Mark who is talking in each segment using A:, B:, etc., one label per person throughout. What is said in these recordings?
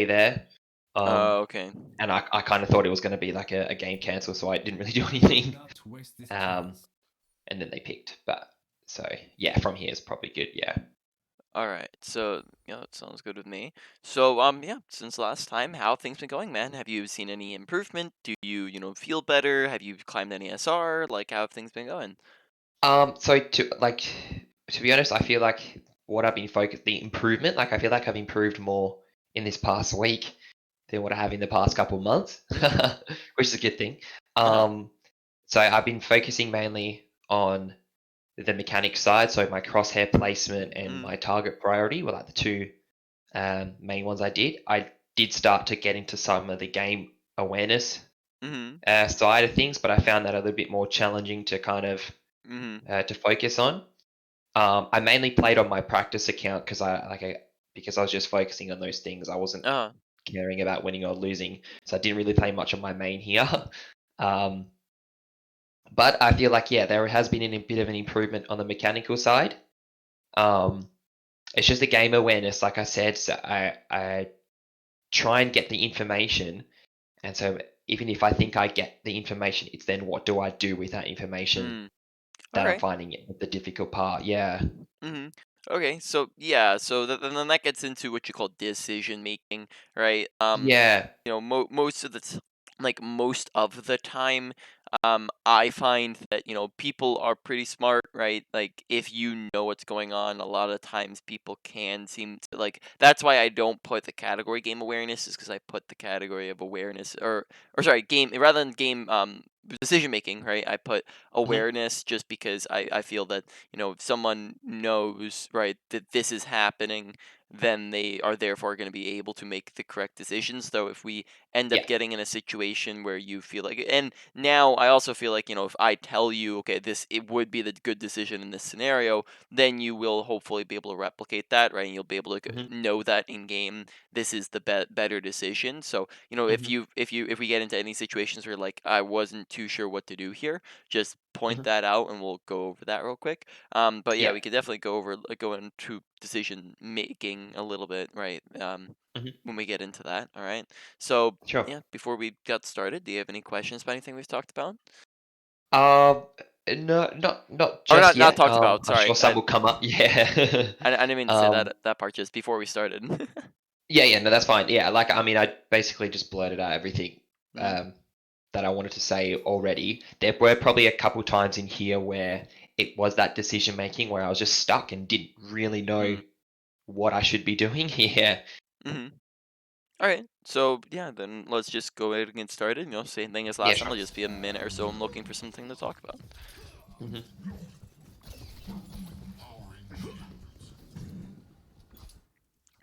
A: there. Um,
B: Okay.
A: and I kind of thought it was going to be like a game cancel, so I didn't really do anything. Um, and then they picked. But so yeah, from here is probably good. Yeah.
B: All right. So, that sounds good with me. So, yeah, since last time, how have things been going, man? Have you seen any improvement? Do you, feel better? Have you climbed any SR? Like, how have things been going?
A: So to be honest, I feel like what I've been focused the improvement, like I feel like I've improved more in this past week than what I have in the past couple months, which is a good thing.
B: Uh-huh.
A: Um, so I've been focusing mainly on the mechanic side, so my crosshair placement and
B: Mm-hmm.
A: my target priority were like the two main ones I did. I did start to get into some of the game awareness
B: Mm-hmm.
A: side of things, but I found that a little bit more challenging to kind of
B: Mm-hmm.
A: to focus on. I mainly played on my practice account because I was just focusing on those things. I wasn't
B: Uh-huh.
A: caring about winning or losing, so I didn't really play much on my main here. um, but I feel like yeah, there has been a bit of an improvement on the mechanical side. Um, it's just a game awareness, like I said. So I try and get the information, and so even if I think I get the information, it's then what do I do with that information
B: Mm.
A: that I'm
B: Okay.
A: finding it the difficult part. Yeah,
B: Mm-hmm. Okay, so yeah, so then that gets into what you call decision making, right?
A: yeah,
B: Most of the like most of the time, I find that people are pretty smart, right? Like if you know what's going on, a lot of times people can seem to like. That's why I don't put the category game awareness, is because I put the category of awareness, or sorry, game rather than game decision making, right? I put
A: mhm,
B: awareness just because I feel that if someone knows, right, that this is happening, then they are therefore going to be able to make the correct decisions. Though if we end up
A: yeah,
B: getting in a situation where you feel like, and now I also feel like, if I tell you, okay, this it would be the good decision in this scenario, then you will hopefully be able to replicate that, right? And you'll be able to
A: mhm,
B: know that in game this is the better decision. So if
A: mhm,
B: if we get into any situations where like I wasn't too sure what to do here, just point
A: mhm,
B: that out and we'll go over that real quick. But yeah,
A: yeah,
B: we could definitely go over go into decision making a little bit, right?
A: mhm,
B: When we get into that, all right. So
A: sure.
B: yeah, before we got started, do you have any questions about anything we've talked about?
A: Um, no, not
B: Or
A: just
B: not
A: yet.
B: talked about.
A: I'm sure
B: Sorry,
A: some will come up. Yeah.
B: I didn't mean to say
A: um,
B: that part just before we started.
A: yeah, yeah, no, that's fine. Yeah, like I mean, I basically just blurted out everything
B: Mhm.
A: um that I wanted to say already. There were probably a couple times in here where it was that decision making where I was just stuck and didn't really know
B: Mm.
A: what I should be doing here.
B: Mhm. All right. So yeah, then let's just go ahead and get started. Same thing as
A: Yeah,
B: last time.
A: sure.
B: It'll just be a minute or so. I'm looking for something to talk about.
A: Hmm.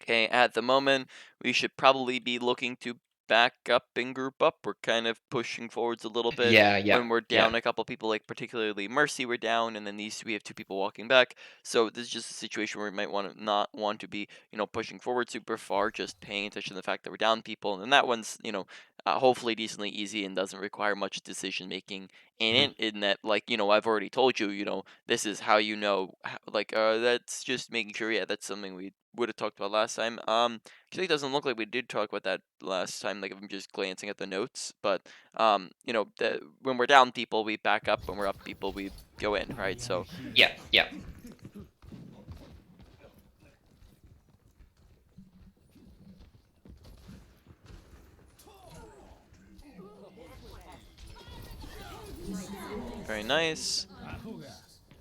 B: Okay, at the moment, we should probably be looking to back up and group up. We're kind of pushing forwards a little bit
A: Yeah, yeah,
B: when we're
A: yeah.
B: down a couple people, like particularly Mercy, we're down, and then we have two people walking back. So this is just a situation where we might want to not want to be, pushing forward super far, just paying attention to the fact that we're down people. And that one's, hopefully decently easy and doesn't require much decision making in
A: Hmm.
B: it. In that, like, I've already told you, this is how like, that's just making sure. Yeah, that's something we would have talked about last time. Actually, it doesn't look like we did talk about that last time. Like, if I'm just glancing at the notes, but when we're down people, we back up. When we're up people, we go in, right? So,
A: Yeah, yeah.
B: very nice.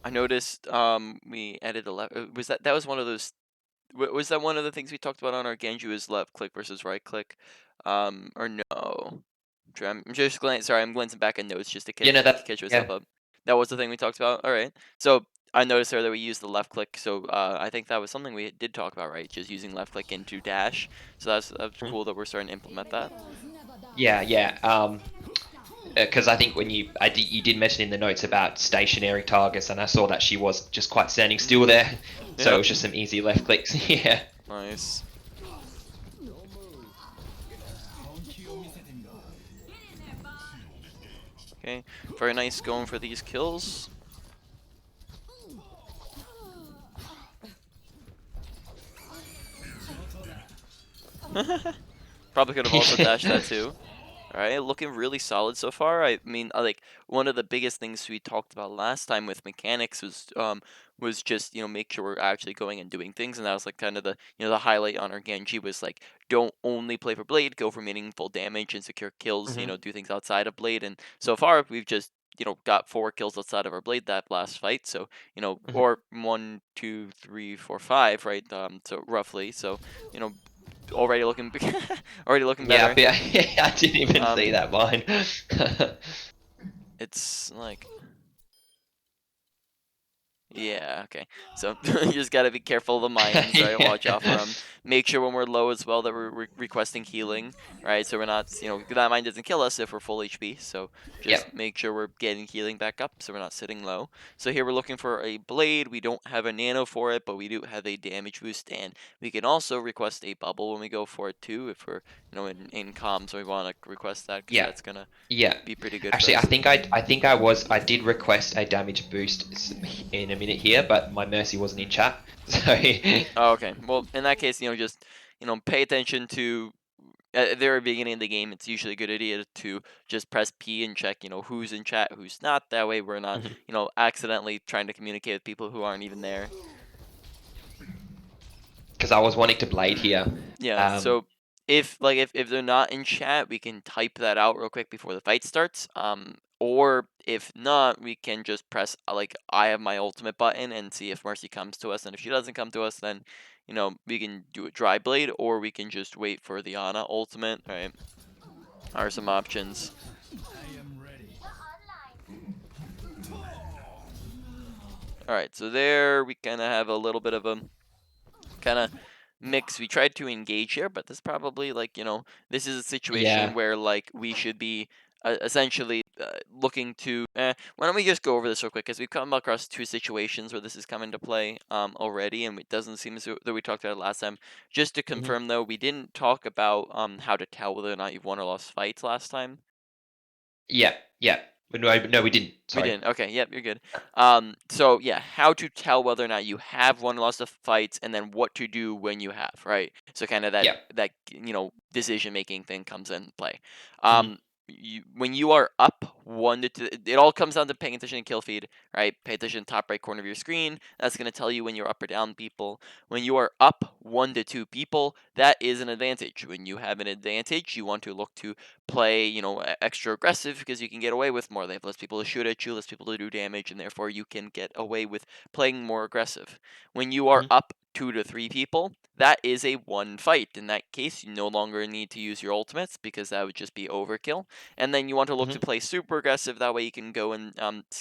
B: I noticed we added a left. Was that was one of those? Was that one of the things we talked about on our Genju is left click versus right click? Or no? I'm just sorry, I'm glancing back at notes just to
A: Yeah, no,
B: to
A: that
B: catch myself
A: yeah.
B: up. That was the thing we talked about. All right. So I noticed there that we used the left click. So I think that was something we did talk about, right? Just using left click into dash. So that's
A: Mhm.
B: cool that we're starting to implement that.
A: Yeah, yeah. Because I think when you did mention in the notes about stationary targets, and I saw that she was just quite standing still
B: Mm-hmm.
A: there, so it
B: Yep.
A: was just some easy left clicks. Yeah.
B: Nice. Okay. Very nice going for these kills. Probably could have also dashed that too. All right, looking really solid so far. I mean, like one of the biggest things we talked about last time with mechanics was just make sure we're actually going and doing things, and that was like kind of the the highlight on our Genji was like don't only play for Blade, go for meaningful damage and secure kills.
A: Hmm.
B: Do things outside of Blade, and so far we've just got 4 kills outside of our Blade that last fight. So
A: Hmm.
B: or 1, 2, 3, 4, 5, right? So roughly, so you know already looking already looking
A: Yeah,
B: better.
A: I didn't even see
B: Um,
A: that mine.
B: it's like, yeah, okay. So you just gotta be careful of the mines, right? Watch out for
A: Yeah.
B: them. Make sure when we're low as well that we're requesting healing, right? So we're not, that mine doesn't kill us if we're full HP. So just
A: Yep.
B: make sure we're getting healing back up so we're not sitting low. So here we're looking for a blade. We don't have a nano for it, but we do have a damage boost, and we can also request a bubble when we go for it too if we're, in comms. So we want to request that because
A: Yeah.
B: that's gonna
A: Yeah.
B: be pretty good for
A: Actually,
B: us.
A: I did request a damage boost in a minute here, but my mercy wasn't in chat. So
B: Oh, okay. Well, in that case, just pay attention to at the very beginning of the game. It's usually a good idea to just press P and check, who's in chat, who's not. That way, we're not, accidentally trying to communicate with people who aren't even there.
A: because I was wanting to blade here.
B: Yeah.
A: Um,
B: So if they're not in chat, we can type that out real quick before the fight starts. Or if not, we can just press like I have my ultimate button and see if Mercy comes to us. And if she doesn't come to us, then we can do a dry blade, or we can just wait for the Ana ultimate. Right? Are some options. All right. So there we kind of have a little bit of a kind of mix. We tried to engage here, but this probably like this is a situation
A: yeah.
B: where like we should be essentially looking to. Why don't we just go over this real quick because we've come across 2 situations where this has come into play already, and it doesn't seem as though that we talked about it last time. Just to
A: Hmm.
B: confirm though, we didn't talk about how to tell whether or not you've won or lost fights last time.
A: Yeah. Yeah. But no, we didn't.
B: We
A: Sorry.
B: didn't. Okay, yep, you're good. So yeah, how to tell whether or not you have won or lost the fights, and then what to do when you have, right? So kind of that
A: Yeah.
B: decision making thing comes in play.
A: Hmm.
B: When you are up 1 to 2, it all comes down to paying attention to kill feed, right? Pay attention to top right corner of your screen. That's gonna tell you when you're up or down people. When you are up 1 to 2 people, that is an advantage. When you have an advantage, you want to look to play, extra aggressive because you can get away with more. They have less people to shoot at you, less people to do damage, and therefore you can get away with playing more aggressive. When you are
A: Hmm.
B: up 2 to 3 people, that is a one fight. In that case, you no longer need to use your ultimates because that would just be overkill. And then you want to look to
A: Hmm.
B: play super aggressive. That way you can go and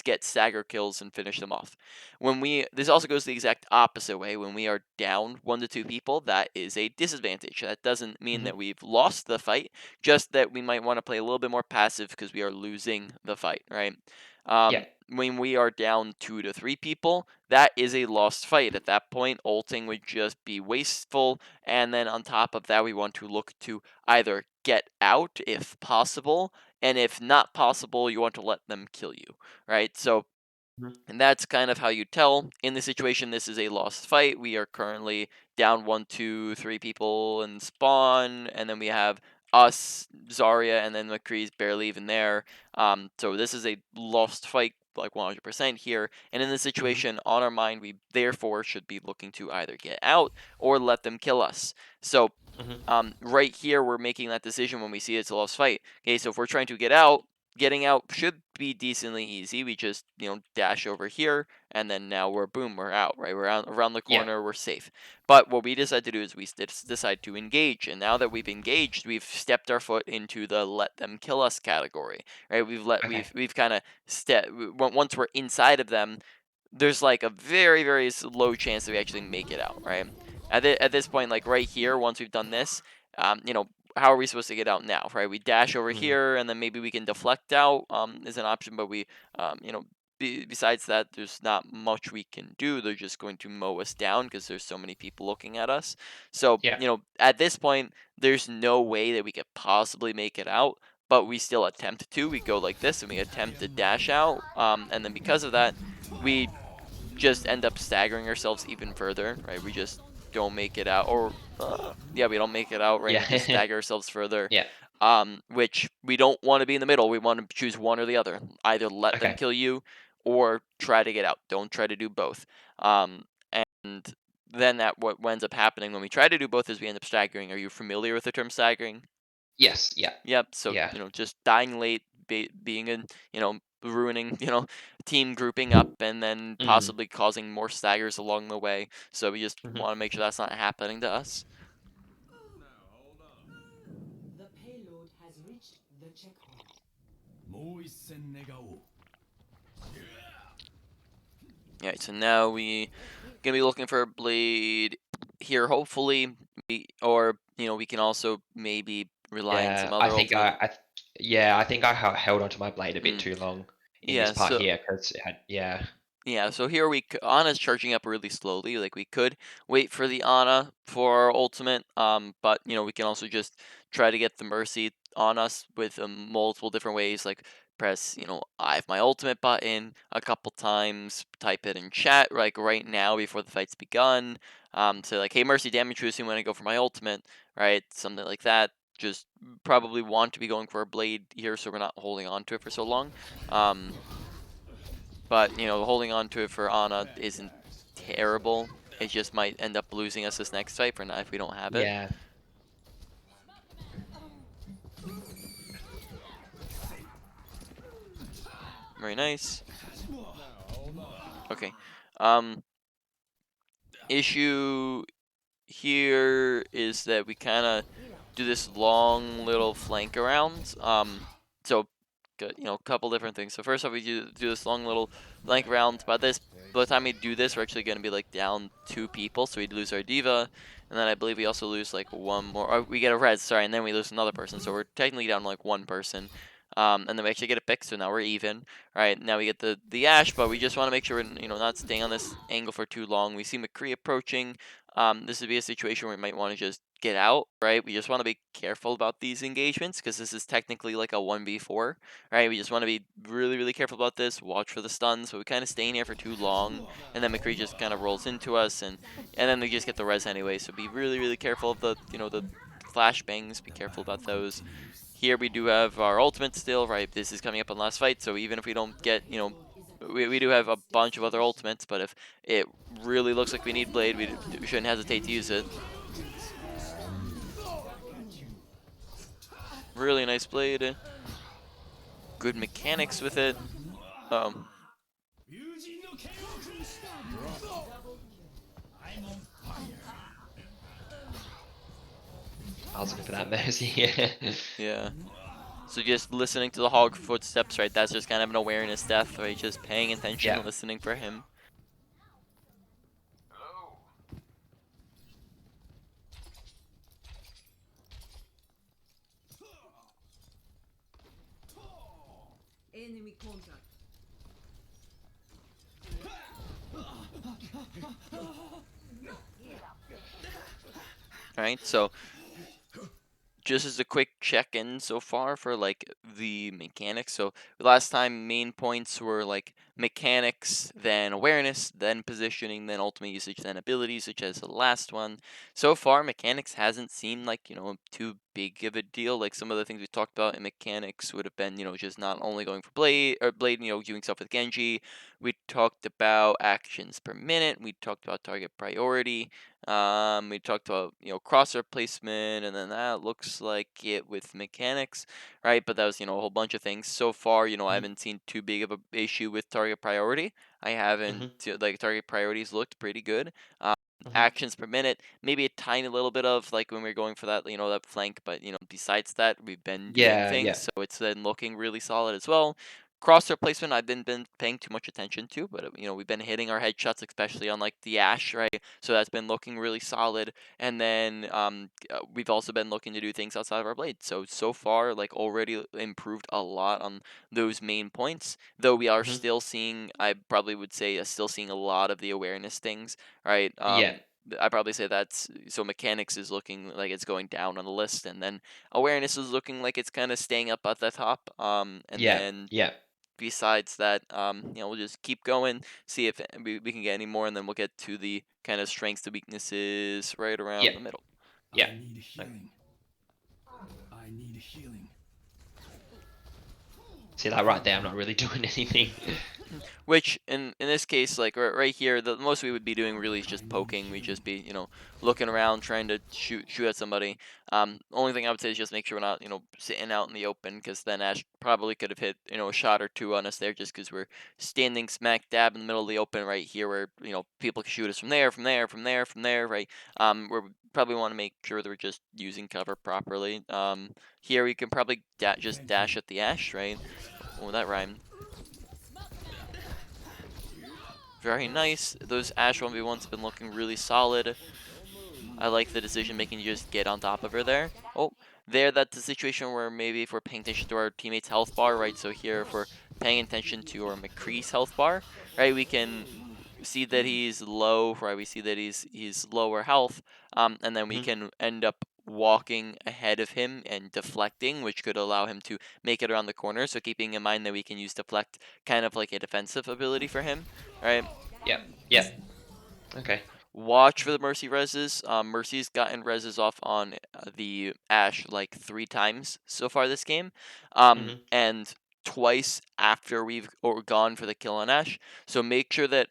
B: get stagger kills and finish them off. This also goes the exact opposite way. When we are down 1 to 2 people, that is a disadvantage. That doesn't mean
A: Hmm.
B: that we've lost the fight, just that we might want to play a little bit more passive because we are losing the fight, right?
A: Yeah.
B: When we are down 2 to 3 people, that is a lost fight. At that point, ulting would just be wasteful, and then on top of that, we want to look to either get out if possible, and if not possible, you want to let them kill you, right? So
A: Hmm.
B: and that's kind of how you tell. In this situation, this is a lost fight. We are currently down 1, 2, 3 people in spawn, and then we have us, Zarya, and then McCree's barely even there. So this is a lost fight, like 100% here. And in this
A: Hmm.
B: situation, on our mind, we therefore should be looking to either get out or let them kill us. So
A: Hmm.
B: right here, we're making that decision when we see it's a lost fight. Okay, so if we're trying to get out, getting out should be decently easy. We just, dash over here, and then now we're out, right? We're out around the
A: Yeah.
B: corner, we're safe. But what we decide to do is we decide to engage, and now that we've engaged, we've stepped our foot into the let them kill us category, right?
A: Okay.
B: We've kind of once we're inside of them, there's like a very very low chance that we actually make it out, right? At this point, like right here, once we've done this, how are we supposed to get out now, right? We dash over
A: Hmm.
B: here, and then maybe we can deflect out, is an option, but besides that, there's not much we can do. They're just going to mow us down because there's so many people looking at us. So,
A: Yeah.
B: at this point, there's no way that we could possibly make it out, but we still attempt to. We go like this, and we attempt to dash out, and then because of that, we just end up staggering ourselves even further, right? We just don't make it out, or yeah, we don't make it out, right?
A: Yeah.
B: We just stagger ourselves further.
A: Yeah.
B: Which we don't want to be in the middle. We want to choose one or the other. Either let them
A: Okay.
B: kill you, or try to get out. Don't try to do both. And then what ends up happening when we try to do both is we end up staggering. Are you familiar with the term staggering?
A: Yes. Yeah.
B: Yep. So,
A: Yeah.
B: just dying late, being in, ruining, team grouping up, and then
A: Mm.
B: possibly causing more staggers along the way. So we just
A: Mhm.
B: want to make sure that's not happening to us.
C: The payload has reached the checkpoint.
B: Alright, so now we gonna be looking for a blade here, hopefully, or we can also maybe rely on some
A: Yeah. I
B: other
A: think
B: ultimate.
A: I think I held onto my blade a bit
B: Mm,
A: too long in this
B: yeah,
A: part
B: so
A: here because it had. Yeah.
B: Yeah, so here Ana's charging up really slowly. Like, we could wait for the Ana for our ultimate, but we can also just try to get the Mercy on us with multiple different ways. Like, press I have my ultimate button a couple times, type it in chat like right now before the fight's begun. Say like, hey, Mercy, damage reducing when I go for my ultimate, right? Something like that. Just probably want to be going for a blade here, so we're not holding on to it for so long. But, holding on to it for Ana isn't terrible. It just might end up losing us this next fight for now if we don't have it.
A: Yeah.
B: Very nice. Okay. Um, issue here is that we kind of do this long little flank around. So good, a couple different things. So first off, we do this long little flank round. By the time we do this, we're actually going to be like down 2 people, so we'd lose our diva, and then I believe we also lose like one more. Or we get a res, sorry, and then we lose another person. So we're technically down like 1 person. And then we actually get a pick, so now we're even. Right now we get the Ash, but we just want to make sure we're not staying on this angle for too long. We see McCree approaching. This would be a situation where we might want to just get out, right? We just want to be careful about these engagements because this is technically like a 1v4, right? We just want to be really, really careful about this, watch for the stuns, so we kind of stay in here for too long, and then McCree just kind of rolls into us, and then they just get the res anyway, so be really, really careful of the flashbangs, be careful about those. Here we do have our ultimate still, right? This is coming up on last fight, so even if we don't get, we do have a bunch of other ultimates, but if it really looks like we need Blade, we shouldn't hesitate to use it. Really nice Blade. Good mechanics with it. Um,
A: I was looking for that mercy. Yeah.
B: yeah. So just listening to the hog footsteps, right? That's just kind of an awareness death, right? Just paying attention
A: Yeah.
B: and listening for him.
C: Enemy contact.
B: Right, so just as a quick check-in so far for like the mechanics. So last time main points were like mechanics, then awareness, then positioning, then ultimate usage, then abilities, such as the last one. So far mechanics hasn't seemed like, too big of a deal. Like some of the things we talked about in mechanics would have been, just not only going for blade, doing stuff with Genji. We talked about actions per minute, we talked about target priority. We talked about crosshair placement, and then that looks like it with mechanics, right? But that was a whole bunch of things. So far, I
A: Mhm.
B: haven't seen too big of a issue with target priority. I haven't
A: Mhm.
B: like target priorities looked pretty good.
A: Mhm.
B: Actions per minute, maybe a tiny little bit of like when we are going for that that flank, but besides that, we've been doing
A: Yeah.
B: things,
A: Yeah.
B: so it's been looking really solid as well. Crosshair placement, I've been paying too much attention to, but we've been hitting our headshots, especially on like the Ash, right? So that's been looking really solid. And then we've also been looking to do things outside of our blade. So far, like already improved a lot on those main points. Though we are
A: Mhm.
B: still seeing, I probably would say, still seeing a lot of the awareness things, right?
A: Yeah.
B: I probably say that's so mechanics is looking like it's going down on the list, and then awareness is looking like it's kind of staying up at the top. And
A: Yeah.
B: then
A: Yeah.
B: besides that, we'll just keep going, see if we can get any more, and then we'll get to the kind of strengths to weaknesses right around
A: Yeah.
B: the middle.
A: Yeah.
D: I need healing. I need healing.
A: See, like right there, I'm not really doing anything.
B: Which in this case, like right here, the most we would be doing really is just
D: I need
B: poking. We'd just
D: healing.
B: be looking around trying to shoot at somebody. Only thing I would say is just make sure we're not sitting out in the open, because then Ash probably could have hit a shot or two on us there, just because we're standing smack dab in the middle of the open right here, where people can shoot us from there, from there, from there, from there, right? Where we probably want to make sure that we're just using cover properly. Here we can probably just
D: Thank
B: dash
D: you.
B: at the Ash, right? Oh, that rhymed. Very nice. Those Ash 1v1s have been looking really solid. I like the decision making to just get on top of her there. Oh, that's a situation where maybe if we're paying attention to our teammate's health bar, right? So here, if we're paying attention to our McCree's health bar, right, we can see that he's low, right? We see that he's lower health, and then we
A: Mhm.
B: can end up walking ahead of him and deflecting, which could allow him to make it around the corner. So keeping in mind that we can use deflect kind of like a defensive ability for him, right?
A: Yeah. Yeah. Okay.
B: Watch for the Mercy reses. Mercy's gotten reses off on the Ash like 3 times so far this game,
A: Mhm.
B: and twice after we've gone for the kill on Ash. So make sure that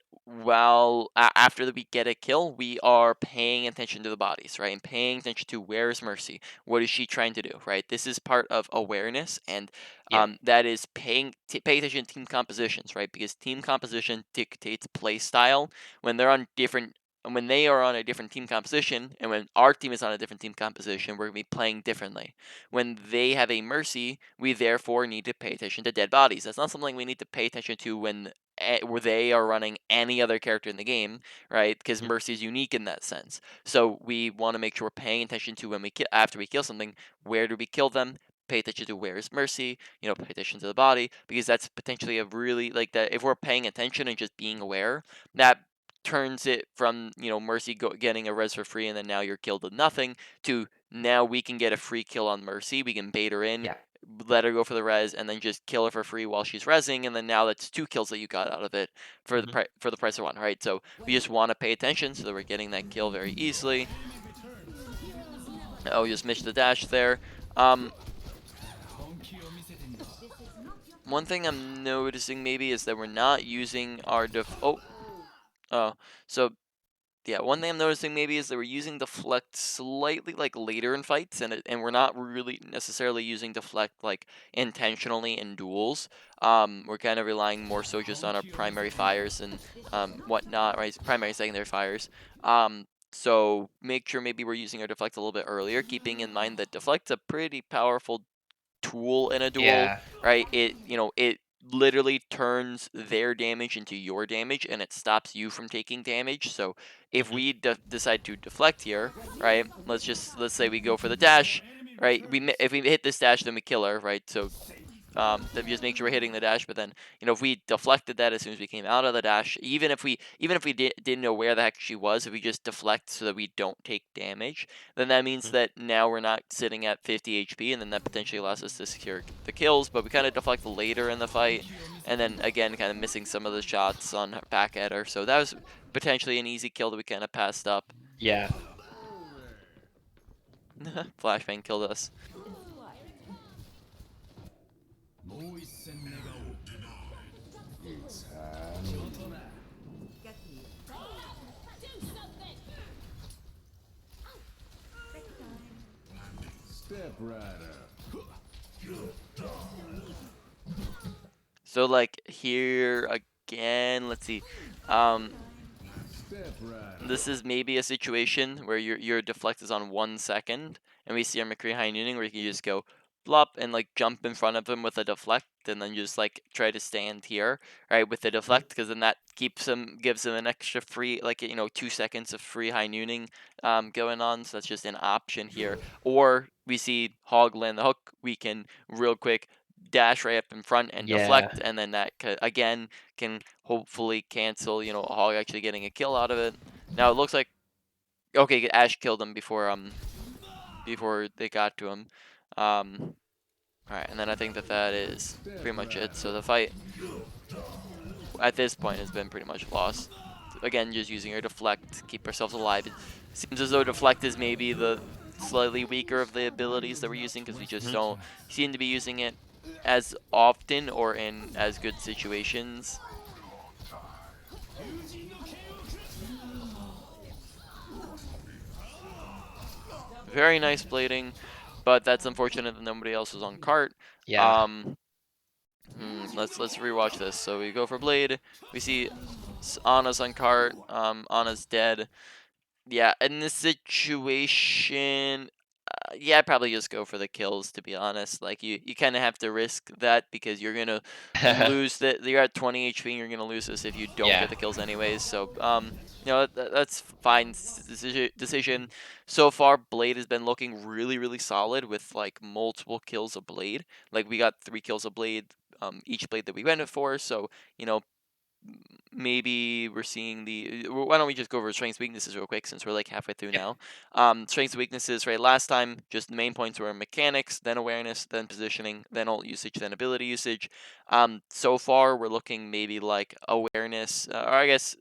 B: after we get a kill, we are paying attention to the bodies, right, and paying attention to where's Mercy, what is she trying to do, right? This is part of awareness, and
A: Yeah.
B: that is pay attention to team compositions, right? Because team composition dictates play style. When they're on different and when they are on a different team composition, and when our team is on a different team composition, we're going to be playing differently. When they have a Mercy, we therefore need to pay attention to dead bodies. That's not something we need to pay attention to when where they are running any other character in the game, right? Because
A: Mhm.
B: Mercy is unique in that sense. So we want to make sure we're paying attention to when after we kill something, where do we kill them? Pay attention to where is Mercy, pay attention to the body, because that's potentially a really like that. If we're paying attention and just being aware, that turns it from Mercy getting a res for free and then now you're killed with nothing, to now we can get a free kill on Mercy. We can bait her in,
A: Yeah.
B: let her go for the res, and then just kill her for free while she's resing, and then now that's 2 kills that you got out of it for
A: Mhm.
B: the price of 1, right? So we just want to pay attention so that we're getting that kill very easily. Oh, just missed the dash there. Um, one thing I'm noticing maybe is that we're not using our oh, so yeah, one thing I'm noticing maybe is that we're using deflect slightly like later in fights, and we're not really necessarily using deflect like intentionally in duels. We're kind of relying more so just on our primary fires and whatnot, right? Primary, secondary fires. So make sure maybe we're using our deflect a little bit earlier, keeping in mind that deflect's a pretty powerful tool in a duel,
A: Yeah.
B: right? It literally turns their damage into your damage, and it stops you from taking damage. So if
A: Mhm.
B: we decide to deflect here, right? Let's say we go for the dash, right? If we hit this dash, then we kill her, right? So then just make sure we're hitting the dash. But then, if we deflected that as soon as we came out of the dash, even if we didn't know where the heck she was, if we just deflect so that we don't take damage, then that means
A: Mhm.
B: that now we're not sitting at 50 HP, and then that potentially allows us to secure the kills. But we kind of deflect later in the fight, and then again, kind of missing some of the shots on back at her. So that was potentially an easy kill that we kind of passed up.
A: Yeah.
B: Flashbang killed us.
D: Step right up.
B: So like here again, let's see. Um,
D: Step right
B: This is maybe a situation where your deflect is on 1 second, and we see our McCree high nooning where you can just go blop and like jump in front of him with a deflect, and then just like try to stand here, right, with the
A: Mhm.
B: deflect, because then that gives him an extra free, like 2 seconds of free high nooning going on. So that's just an option here. Or we see Hog land the hook, we can real quick dash right up in front and
A: Yeah.
B: deflect, and then that again can hopefully cancel Hog actually getting a kill out of it. Now it looks like okay, Ash killed him before they got to him. Um, Alright, and then I think that is pretty much it. So the fight at this point has been pretty much lost. Again, just using our deflect, keep ourselves alive. It seems as though deflect is maybe the slightly weaker of the abilities that we're using because we just don't seem to be using it as often or in as good situations. Very nice blading, but that's unfortunate that nobody else was on cart.
A: Yeah.
B: Let's rewatch this. So we go for blade. We see Anna's on cart. Anna's dead. Yeah, in this situation, yeah, I'd probably just go for the kills, to be honest. Like, you kind of have to risk that because you're gonna lose that. You're at 20 HP and you're gonna lose this if you don't
A: Yeah.
B: get the kills anyways. So, that's fine decision. So far, Blade has been looking really, really solid with, like, multiple kills of Blade. Like, we got 3 kills of Blade, each Blade that we went for, so, maybe we're seeing the why don't we just go over strengths weaknesses real quick since we're like halfway through now. Strengths weaknesses, right? Last time just the main points were mechanics, then awareness, then positioning, then ult usage, then ability usage. So far we're looking maybe like awareness, or I guess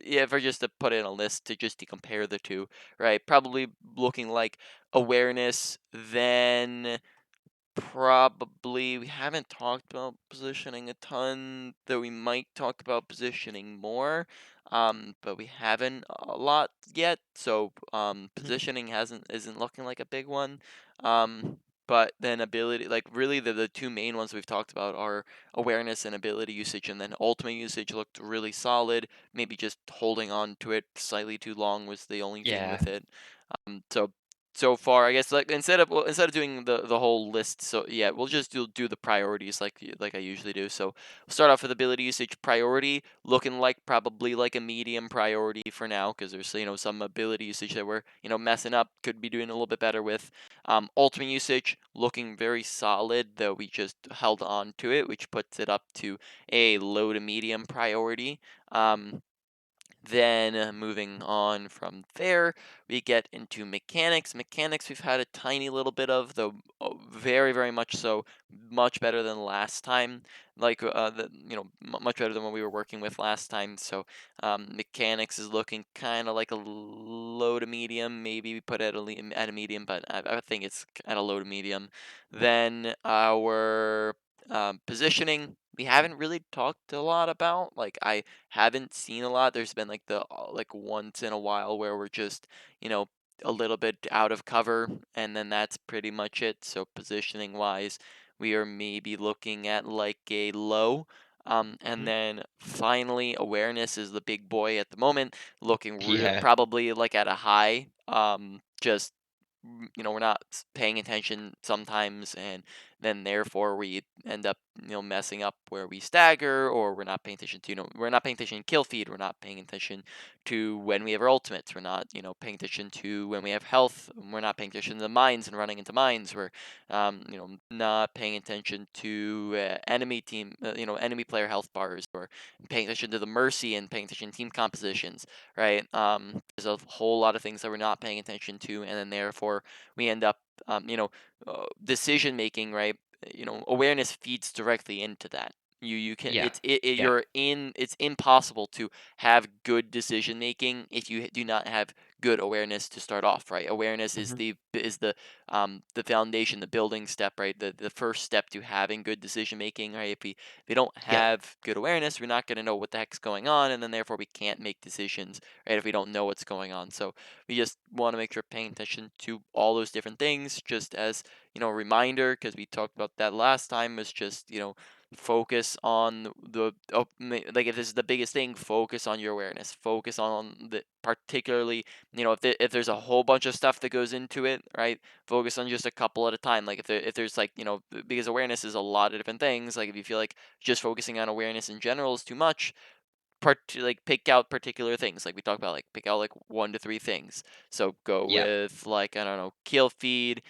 B: yeah, if we're just to put it in a list to compare the two, right? Probably looking like awareness, then probably we haven't talked about positioning a ton, though we might talk about positioning more. But we haven't a lot yet, so positioning isn't looking like a big one. But then ability, like really the two main ones we've talked about are awareness and ability usage, and then ultimate usage looked really solid. Maybe just holding on to it slightly too long was the only thing
A: Yeah.
B: with it. So far, I guess like instead of doing the whole list, so yeah, we'll just do the priorities like I usually do. So we'll start off with ability usage priority, looking like probably like a medium priority for now because there's some ability usage that we're messing up, could be doing a little bit better with. Ultimate usage looking very solid, though we just held on to it, which puts it up to a low to medium priority. Then moving on from there, we get into mechanics. Mechanics we've had a tiny little bit of, though very, very much so, much better than last time. Like much better than what we were working with last time. So mechanics is looking kind of like a low to medium. Maybe we put it at a medium, but I think it's at a low to medium. Then our positioning we haven't really talked a lot about. Like I haven't seen a lot. There's been like the like once in a while where we're just, you know, a little bit out of cover and then that's pretty much it. So positioning wise, we are maybe looking at like a low. And then finally awareness is the big boy at the moment, looking
A: Yeah.
B: probably like at a high. Just we're not paying attention sometimes and then therefore we end up messing up where we stagger, or we're not paying attention to we're not paying attention to kill feed, we're not paying attention to when we have our ultimates, we're not paying attention to when we have health, we're not paying attention to the mines and running into mines, we're not paying attention to enemy team enemy player health bars, or paying attention to the mercy and paying attention to team compositions, right? There's a whole lot of things that we're not paying attention to, and then therefore we end up decision making, right? Awareness feeds directly into that. You can
A: Yeah. Yeah.
B: it's impossible to have good decision making if you do not have good awareness to start off, right? Awareness is the foundation, the building step, right? The first step to having good decision making, right? If we don't
A: Yeah.
B: have good awareness, we're not going to know what the heck's going on, and then therefore we can't make decisions, right? If we don't know what's going on. So we just want to make sure paying attention to all those different things, just as a reminder, because we talked about that last time, was just focus on like if this is the biggest thing, focus on your awareness, focus on the particularly if there's a whole bunch of stuff that goes into it, right? Focus on just a couple at a time. Like if there's like because awareness is a lot of different things. Like if you feel like just focusing on awareness in general is too much, like pick out particular things, like we talked about, like pick out like 1 to 3 things. So go
A: Yeah.
B: with like, I don't know, kill feed,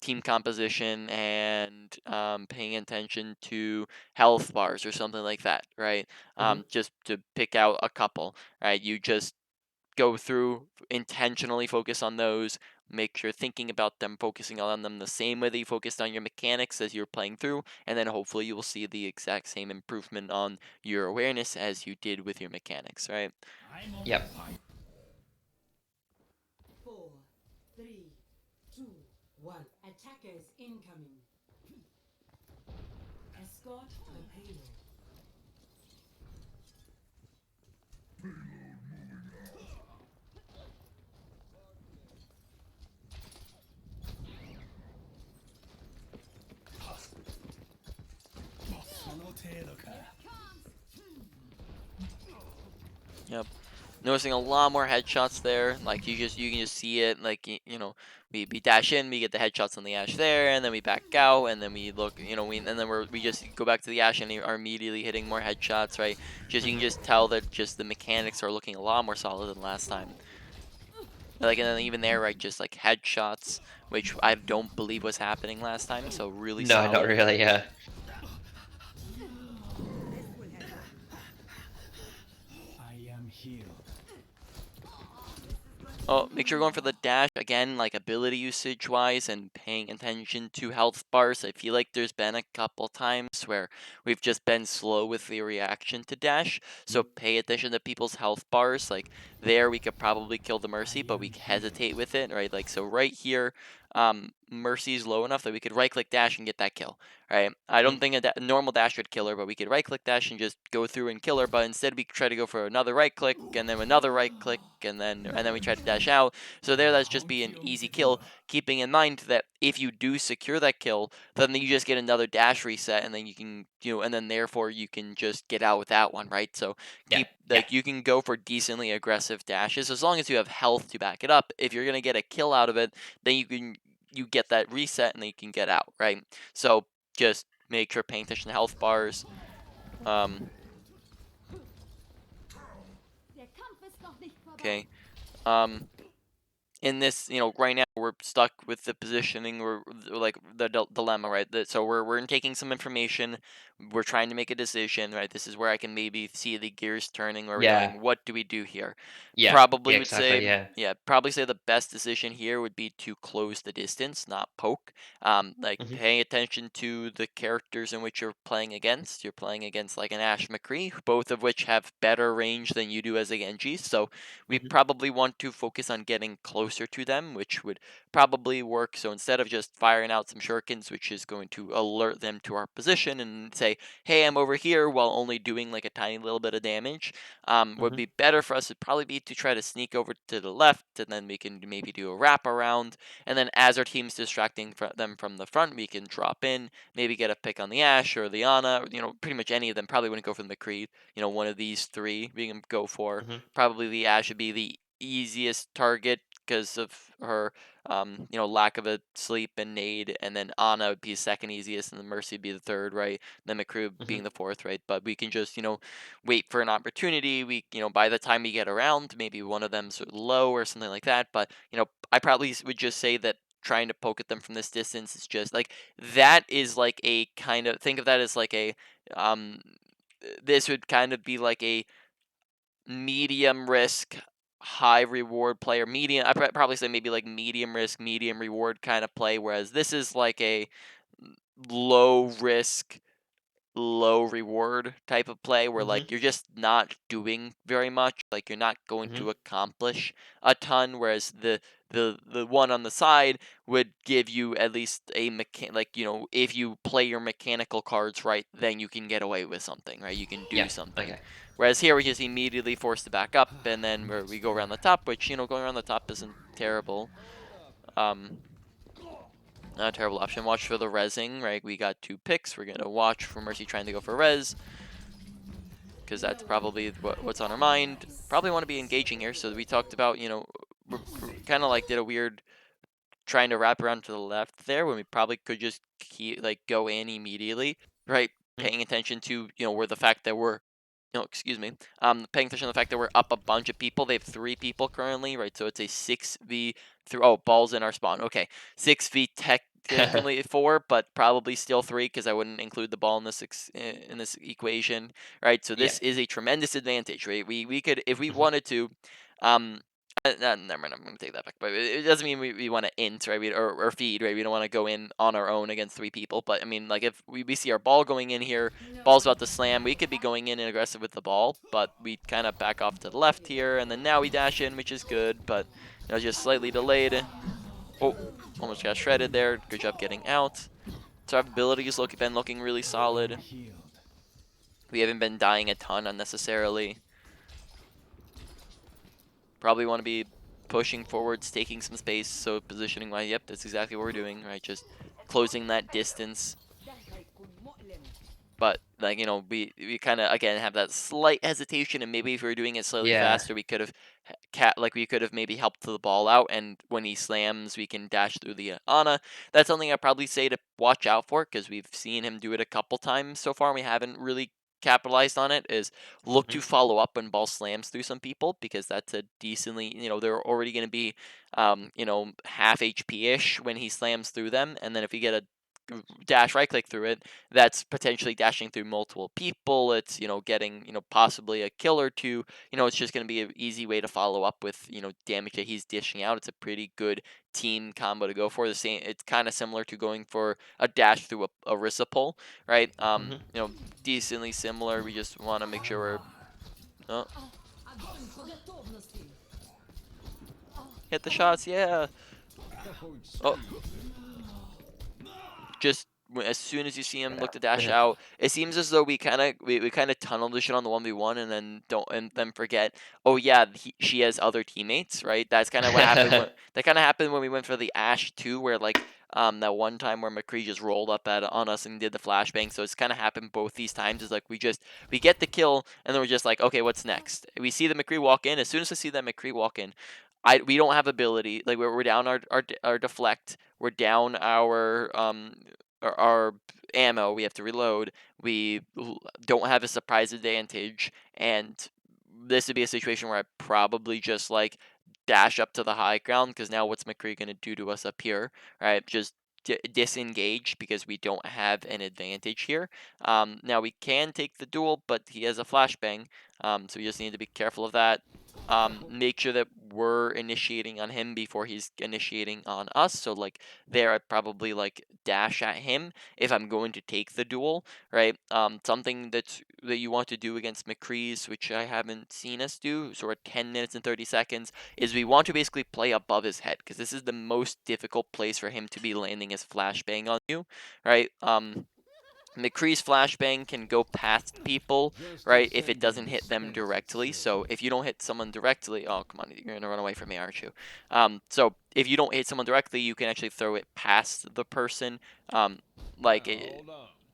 B: team composition, and paying attention to health bars or something like that, right? Just to pick out a couple, right? You just go through, intentionally focus on those, make sure thinking about them, focusing on them the same way that you focused on your mechanics as you're playing through, and then hopefully you will see the exact same improvement on your awareness as you did with your mechanics, right?
D: I'm on
A: Yep.
D: fire.
C: 4, 3, 2, 1. Attackers incoming. Escort the payload.
B: Yep. Noticing a lot more headshots there. Like you can just see it. Like you know, we dash in, we get the headshots on the Ash there, and then we back out, and then we look, you know, and then we just go back to the Ash and are immediately hitting more headshots, right? Just you can just tell that just the mechanics are looking a lot more solid than last time. Like, and then even there, right, just like headshots, which I don't believe was happening last time. So really
A: No,
B: solid.
A: not really. Yeah.
D: I am healed.
B: Oh, make sure you're going for the dash again, like ability usage wise and paying attention to health bars. I feel like there's been a couple times where we've just been slow with the reaction to dash. So pay attention to people's health bars. Like there, we could probably kill the Mercy, but we hesitate with it, right? Like so right here, Mercy's low enough that we could right click dash and get that kill, right? I don't think a normal dash would kill her, but we could right click dash and just go through and kill her. But instead, we try to go for another right click and then another right click and then we try to dash out. So there, that's just be an easy kill. Keeping in mind that if you do secure that kill, then you just get another dash reset, and then you can, you know, and then therefore you can just get out with that one, right? So
A: Yeah.
B: you can go for decently aggressive dashes as long as you have health to back it up. If you're gonna get a kill out of it, then you get that reset and then you can get out, right? So just make sure paying attention to health bars. Okay. In this, you know, right now we're stuck with the positioning, or like the dilemma, right? So we're taking some information, we're trying to make a decision, right? This is where I can maybe see the gears turning, where we're
A: Yeah.
B: going, what do we do here?
A: Yeah.
B: Probably
A: Yeah.
B: would
A: Exactly.
B: say,
A: Yeah.
B: yeah, probably say the best decision here would be to close the distance, not poke. Like paying attention to the characters in which you're playing against. You're playing against like an Ash McCree, both of which have better range than you do as a Genji. So we probably want to focus on getting closer to them, which would probably work. So instead of just firing out some shurikens, which is going to alert them to our position and say, hey, I'm over here, while only doing like a tiny little bit of damage, would be better for us would probably be to try to sneak over to the left, and then we can maybe do a wrap around, and then as our team's distracting them from the front, we can drop in, maybe get a pick on the Ash or the Ana, you know, pretty much any of them. Probably wouldn't go for the McCree, you know, one of these three we can go for. Probably the Ash would be the easiest target because of her you know, lack of a sleep and nade, and then Ana would be second easiest, and the Mercy would be the third, right? Then McCree being the fourth, right? But we can just, you know, wait for an opportunity. We, you know, by the time we get around, maybe one of them's low or something like that. But, you know, I probably would just say that trying to poke at them from this distance is just like, that is like a kind of, think of that as like a this would kind of be like a medium risk, high reward player. Medium, I probably say maybe like medium risk, medium reward kind of play. Whereas this is like a low risk, low reward type of play, where like you're just not doing very much. Like you're not going to accomplish a ton. Whereas the one on the side would give you at least a like, you know, if you play your mechanical cards right, then you can get away with something, right? You can do
A: Yeah.
B: something.
A: Okay.
B: Whereas here we just immediately forced to back up, and then we go around the top, which, you know, going around the top isn't terrible. Not a terrible option. Watch for the rezzing, right? We got 2 picks. We're gonna watch for Mercy trying to go for res, because that's probably what's on our mind. Probably want to be engaging here. So we talked about, you know, we're kind of like did a weird trying to wrap around to the left there, when we probably could just like go in immediately, right? Paying attention to, you know, where the fact that we're, no, excuse me, paying attention to the fact that we're up a bunch of people. They have 3 people currently, right? So it's a 6v3. Oh, balls in our spawn. Okay, 6v technically 4, but probably still 3, because I wouldn't include the ball in this equation, right? So this is a tremendous advantage, right? We could, if we wanted to, Never mind, I'm gonna take that back. But it doesn't mean we want to int, right? Or feed, right? We don't want to go in on our own against 3 people. But I mean, like if we see our ball going in here, ball's about to slam, we could be going in and aggressive with the ball, but we kind of back off to the left here, and then now we dash in, which is good, but just slightly delayed. Oh, almost got shredded there. Good job getting out. So our abilities been looking really solid.
D: Healed.
B: We haven't been dying a ton unnecessarily. Probably want to be pushing forwards, taking some space, so positioning wise, yep, that's exactly what we're doing, right? Just closing that distance. But like, we kind of again have that slight hesitation, and maybe if we were doing it slightly
A: Yeah.
B: faster, we could have we could have maybe helped the ball out, and when he slams, we can dash through the Ana. That's something I'd probably say to watch out for, because we've seen him do it a couple times so far, and we haven't really capitalized on it. Is look to follow up when ball slams through some people, because that's a decently, they're already going to be half HP ish when he slams through them, and then if you get a dash right click through it, that's potentially dashing through multiple people. It's getting possibly a kill or two. It's just going to be an easy way to follow up with damage that he's dishing out. It's a pretty good team combo to go for. The same, it's kind of similar to going for a dash through a Risipol, right? Decently similar. We just want to make sure we're hit the shots. Yeah. Oh, just as soon as you see him look to dash out, it seems as though we kind of tunnel vision on the 1v1, and then then forget, oh yeah, she has other teammates, right? That's kind of what happened. That kind of happened when we went for the Ashe 2, where like that one time where McCree just rolled up on us and did the flashbang. So it's kind of happened both these times. Is like we get the kill, and then we're just like, okay, what's next? We see the McCree walk in. As soon as I see that McCree walk in, we don't have ability, like we're down our deflect, we're down our ammo, we have to reload, we don't have a surprise advantage, and this would be a situation where I probably just like dash up to the high ground, because now what's McCree gonna do to us up here, right? Just disengage, because we don't have an advantage here. Now we can take the duel, but he has a flashbang, so we just need to be careful of that. Make sure that we're initiating on him before he's initiating on us. So like there, I'd probably like dash at him if I'm going to take the duel, right? Something that you want to do against McCree's, which I haven't seen us do, so we're 10 minutes and 30 seconds, is we want to basically play above his head, because this is the most difficult place for him to be landing his flashbang on you, right? McCree's flashbang can go past people, right, if it doesn't hit them directly. So if you don't hit someone directly, oh, come on, you're going to run away from me, aren't you? So if you don't hit someone directly, you can actually throw it past the person,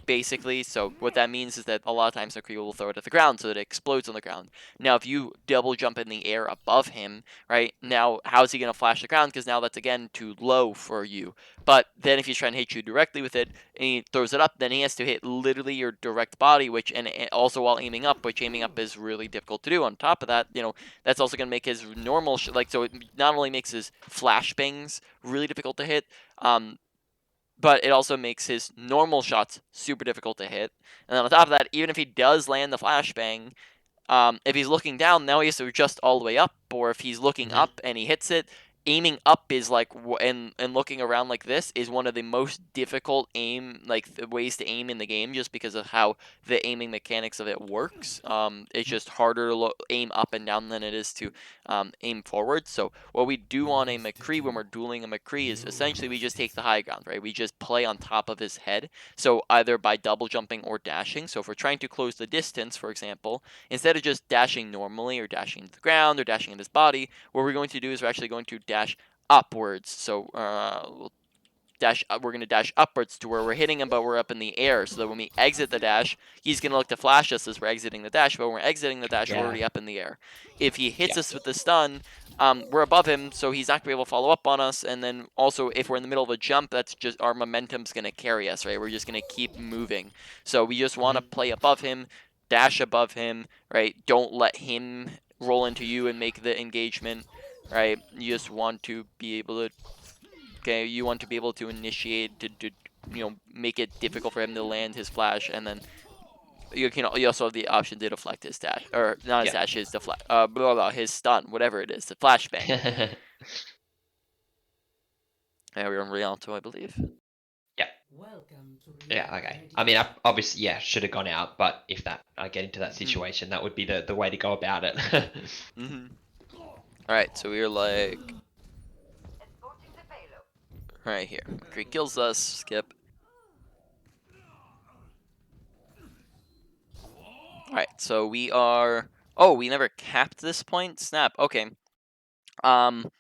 B: basically. So what that means is that a lot of times McCree will throw it at the ground so that it explodes on the ground. Now, if you double jump in the air above him, right, now how's he going to flash the ground? Because now that's, again, too low for you. But then if he's trying to hit you directly with it and he throws it up, then he has to hit literally your direct body, which, and also while aiming up, which aiming up is really difficult to do. On top of that, that's also going to make his normal, so it not only makes his flashbangs really difficult to hit, but it also makes his normal shots super difficult to hit. And then on top of that, even if he does land the flashbang, if he's looking down, now he has to adjust all the way up. Or if he's looking up and he hits it, aiming up is like, and looking around like this is one of the most difficult ways to aim in the game, just because of how the aiming mechanics of it works. It's just harder to aim up and down than it is to aim forward. So what we do on a McCree when we're dueling a McCree is essentially we just take the high ground, right? We just play on top of his head. So either by double jumping or dashing. So if we're trying to close the distance, for example, instead of just dashing normally or dashing to the ground or dashing in his body, what we're going to do is we're actually going to dash upwards. So we're going to dash upwards to where we're hitting him, but we're up in the air, so that when we exit the dash, he's going to look to flash us as we're exiting the dash, but when we're exiting the dash, we're already up in the air. If he hits us with the stun, we're above him, so he's not going to be able to follow up on us, and then also if we're in the middle of a jump, that's just our momentum's going to carry us, right? We're just going to keep moving. So we just want to play above him, dash above him, right? Don't let him roll into you and make the engagement, right? You just want to be able to, okay, you want to be able to initiate, to make it difficult for him to land his flash, and then you also have the option to deflect his dash, or not his
A: Yeah.
B: dash, his deflect, his stun, whatever it is, the flashbang. And we're on Rialto, I believe.
C: Welcome to
A: Yeah,
C: Real
A: okay.
C: Ready
A: I mean, I
C: Check.
A: obviously, yeah, should have gone out, but if I get into that situation, that would be the way to go about it.
B: All right, so we're like right here. McCree kills us. Skip. All right, so we are. Oh, we never capped this point. Snap. Okay. Um,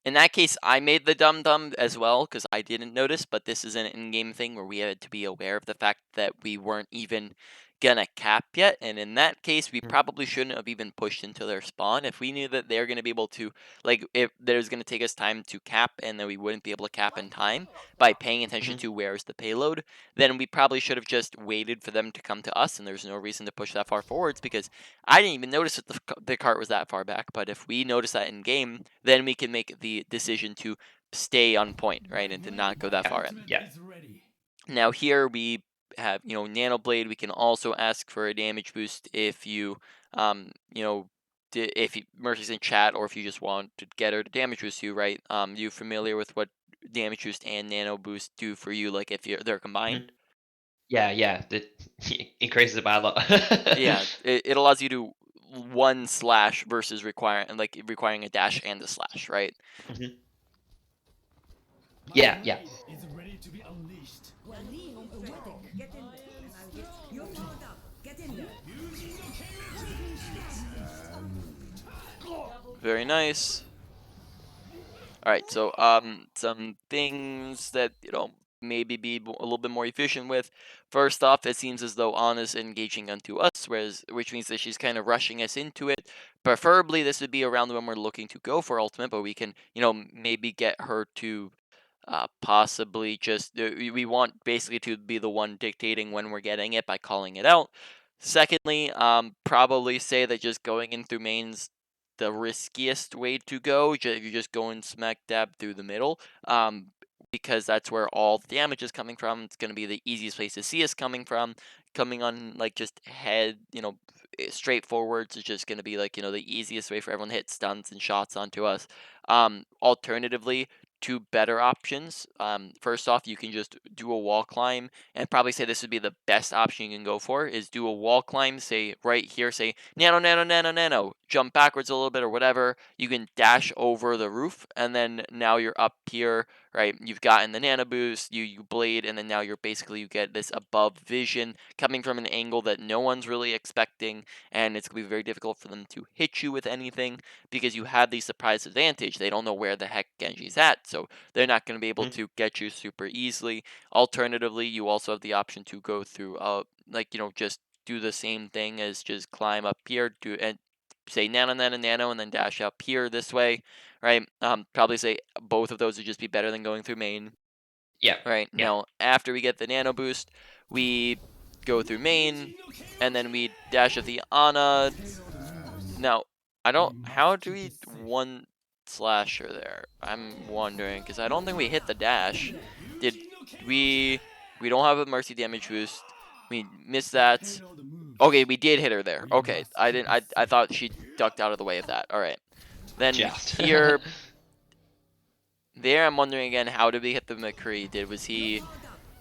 B: In that case, I made the dum-dum as well because I didn't notice, but this is an in-game thing where we had to be aware of the fact that we weren't even gonna cap yet, and in that case, we probably shouldn't have even pushed into their spawn. If we knew that they're gonna be able to, like, if there's gonna take us time to cap and then we wouldn't be able to cap in time by paying attention to where's the payload, then we probably should have just waited for them to come to us, and there's no reason to push that far forwards because I didn't even notice that the cart was that far back, but if we notice that in game, then we can make the decision to stay on point, right, and to not go that far in.
D: Ultimate
A: Yeah.
D: is ready.
B: Now here we have, Nano Blade. We can also ask for a damage boost if you, if Mercy's in chat or if you just want to get her to damage boost you, right? You familiar with what damage boost and nano boost do for you, like if they're combined?
A: Yeah. It increases it by a lot.
B: Yeah, it allows you to one slash versus requiring a dash and a slash, right?
A: Mhm.
D: My
A: Yeah.
D: blade is ready to be unleashed.
B: Very nice. All right, so some things that maybe be a little bit more efficient with. First off, it seems as though Anna's engaging onto us, which means that she's kind of rushing us into it. Preferably, this would be around when we're looking to go for ultimate, but we can maybe get her to possibly just we want basically to be the one dictating when we're getting it by calling it out. Secondly, probably say that just going in through mains the riskiest way to go. You're just going smack dab through the middle, because that's where all the damage is coming from. It's going to be the easiest place to see us coming from. Coming on like just head, straight forwards is just going to be like the easiest way for everyone to hit stuns and shots onto us. Alternatively, two better options. First off, you can just do a wall climb, and probably say this would be the best option you can go for is do a wall climb. Say right here, say nano, nano, nano, nano, jump backwards a little bit or whatever. You can dash over the roof, and then now you're up here, right? You've gotten the nano boost, you blade, and then now you get this above vision coming from an angle that no one's really expecting, and it's gonna be very difficult for them to hit you with anything because you have the surprise advantage. They don't know where the heck Genji's at, so they're not going to be able to get you super easily. Alternatively, you also have the option to go through, just do the same thing as just climb up here, do and say nano, nano, nano, and then dash up here this way, right? Probably say both of those would just be better than going through main.
A: Yeah.
B: Right
A: Yeah.
B: now, after we get the nano boost, we go through main, and then we dash at the Ana. Now, I don't. How do we one slasher there? I'm wondering because I don't think we hit the dash. Did we? We don't have a mercy damage boost. We missed that. Okay, we did hit her there. Okay, I didn't. I thought she ducked out of the way of that. All right. Then
A: Just.
B: here, there, I'm wondering again. How did we hit the McCree? Was he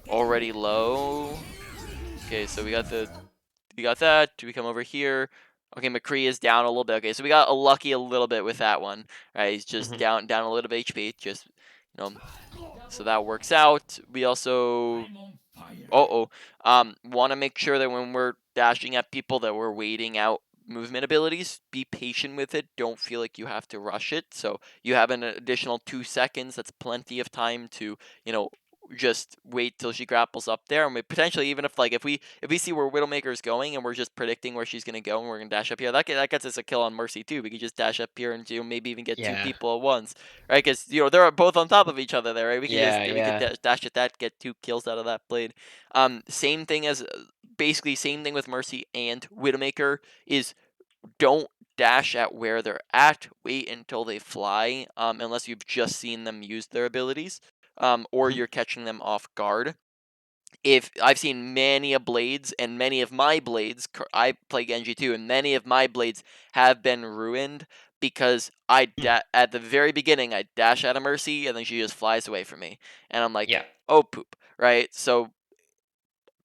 B: already low? Okay, so we got that. We come over here. Okay, McCree is down a little bit. Okay, so we got lucky a little bit with that one. Right, he's just down a little bit of HP. Just so that works out. We also want to make sure that when we're dashing at people that we're waiting out movement abilities. Be patient with it. Don't feel like you have to rush it. So you have an additional 2 seconds. That's plenty of time to just wait till she grapples up there, and we potentially even if we see where Widowmaker is going and we're just predicting where she's gonna go and we're gonna dash up here, that gets us a kill on Mercy too. We could just dash up here and maybe even get two
A: Yeah.
B: people at once, right? Because they're both on top of each other there, right? We could
A: Yeah.
B: dash at that, get 2 kills out of that blade. Same thing as basically same thing with Mercy and Widowmaker is don't dash at where they're at. Wait until they fly, unless you've just seen them use their abilities, or you're catching them off guard. if I've seen many of blades, and many of my blades, I play Genji too, and many of my blades have been ruined because at the very beginning I dash out of Mercy and then she just flies away from me, and I'm like,
A: Yeah.
B: oh poop, right? So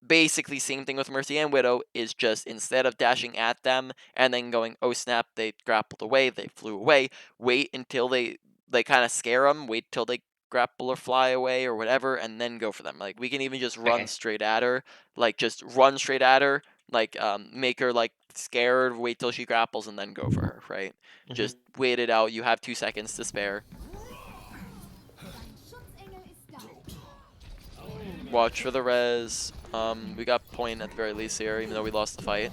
B: basically same thing with Mercy and Widow, is just instead of dashing at them and then going, oh snap, they grappled away, they flew away, wait until they kind of scare them, wait till they grapple or fly away or whatever, and then go for them. Like we can even just run
A: Okay.
B: straight at her, like just run straight at her, like make her like scared, wait till she grapples and then go for her, right?
A: Mhm.
B: Just wait it out. You have 2 seconds to spare. Watch for the res. We got point at the very least here, even though we lost the fight.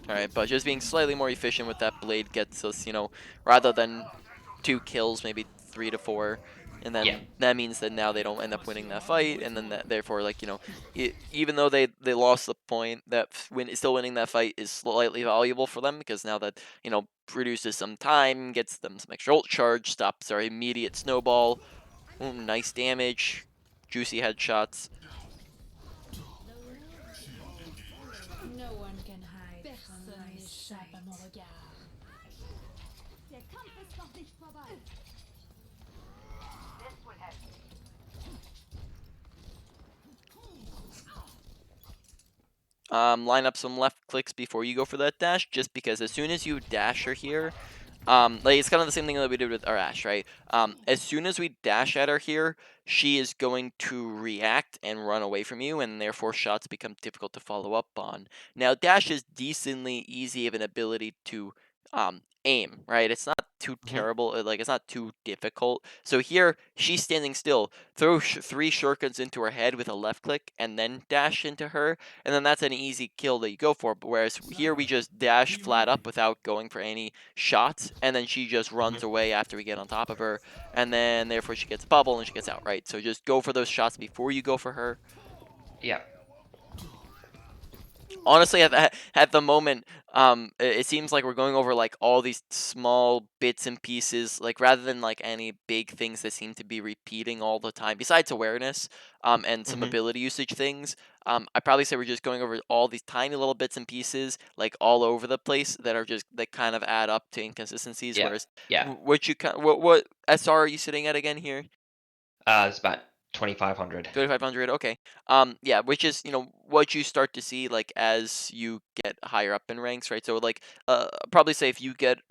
B: Alright, but just being slightly more efficient with that blade gets us, you know, rather than 2 kills, maybe 3 to 4. And then
A: Yeah.
B: that means that now they don't end up winning that fight, and then therefore, like, you know, even though they lost the point, that still winning that fight is slightly valuable for them, because now that, you know, reduces some time, gets them some extra ult charge, stops our immediate snowball. Ooh, nice damage, juicy headshots.
E: No one can hide from my sight.
B: Line up some left clicks before you go for that dash, just because as soon as you dash her here, like it's kind of the same thing that we did with our Ashe, right? As soon as we dash at her here, she is going to react and run away from you, and therefore shots become difficult to follow up on. Now, dash is decently easy of an ability to aim, right? It's not too
A: Mhm.
B: terrible, like it's not too difficult. So here, she's standing still. Throw 3 shurikens into her head with a left click, and then dash into her, and then that's an easy kill that you go for. But whereas here we just dash flat up without going for any shots, and then she just runs
A: Mhm.
B: away after we get on top of her, and then therefore she gets a bubble and she gets out, right? So just go for those shots before you go for her.
A: Yeah.
B: Honestly, at the moment, it seems like we're going over like all these small bits and pieces, like rather than like any big things that seem to be repeating all the time. Besides awareness, and some
A: Mhm.
B: ability usage things, I probably say we're just going over all these tiny little bits and pieces, like all over the place, that are just that kind of add up to inconsistencies.
A: Yeah.
B: Whereas,
A: Yeah.
B: what SR are you sitting at again here?
A: It's about 2,500.
B: 2500, okay. Yeah, which is, you know, what you start to see like as you get higher up in ranks, right? So like probably say if you get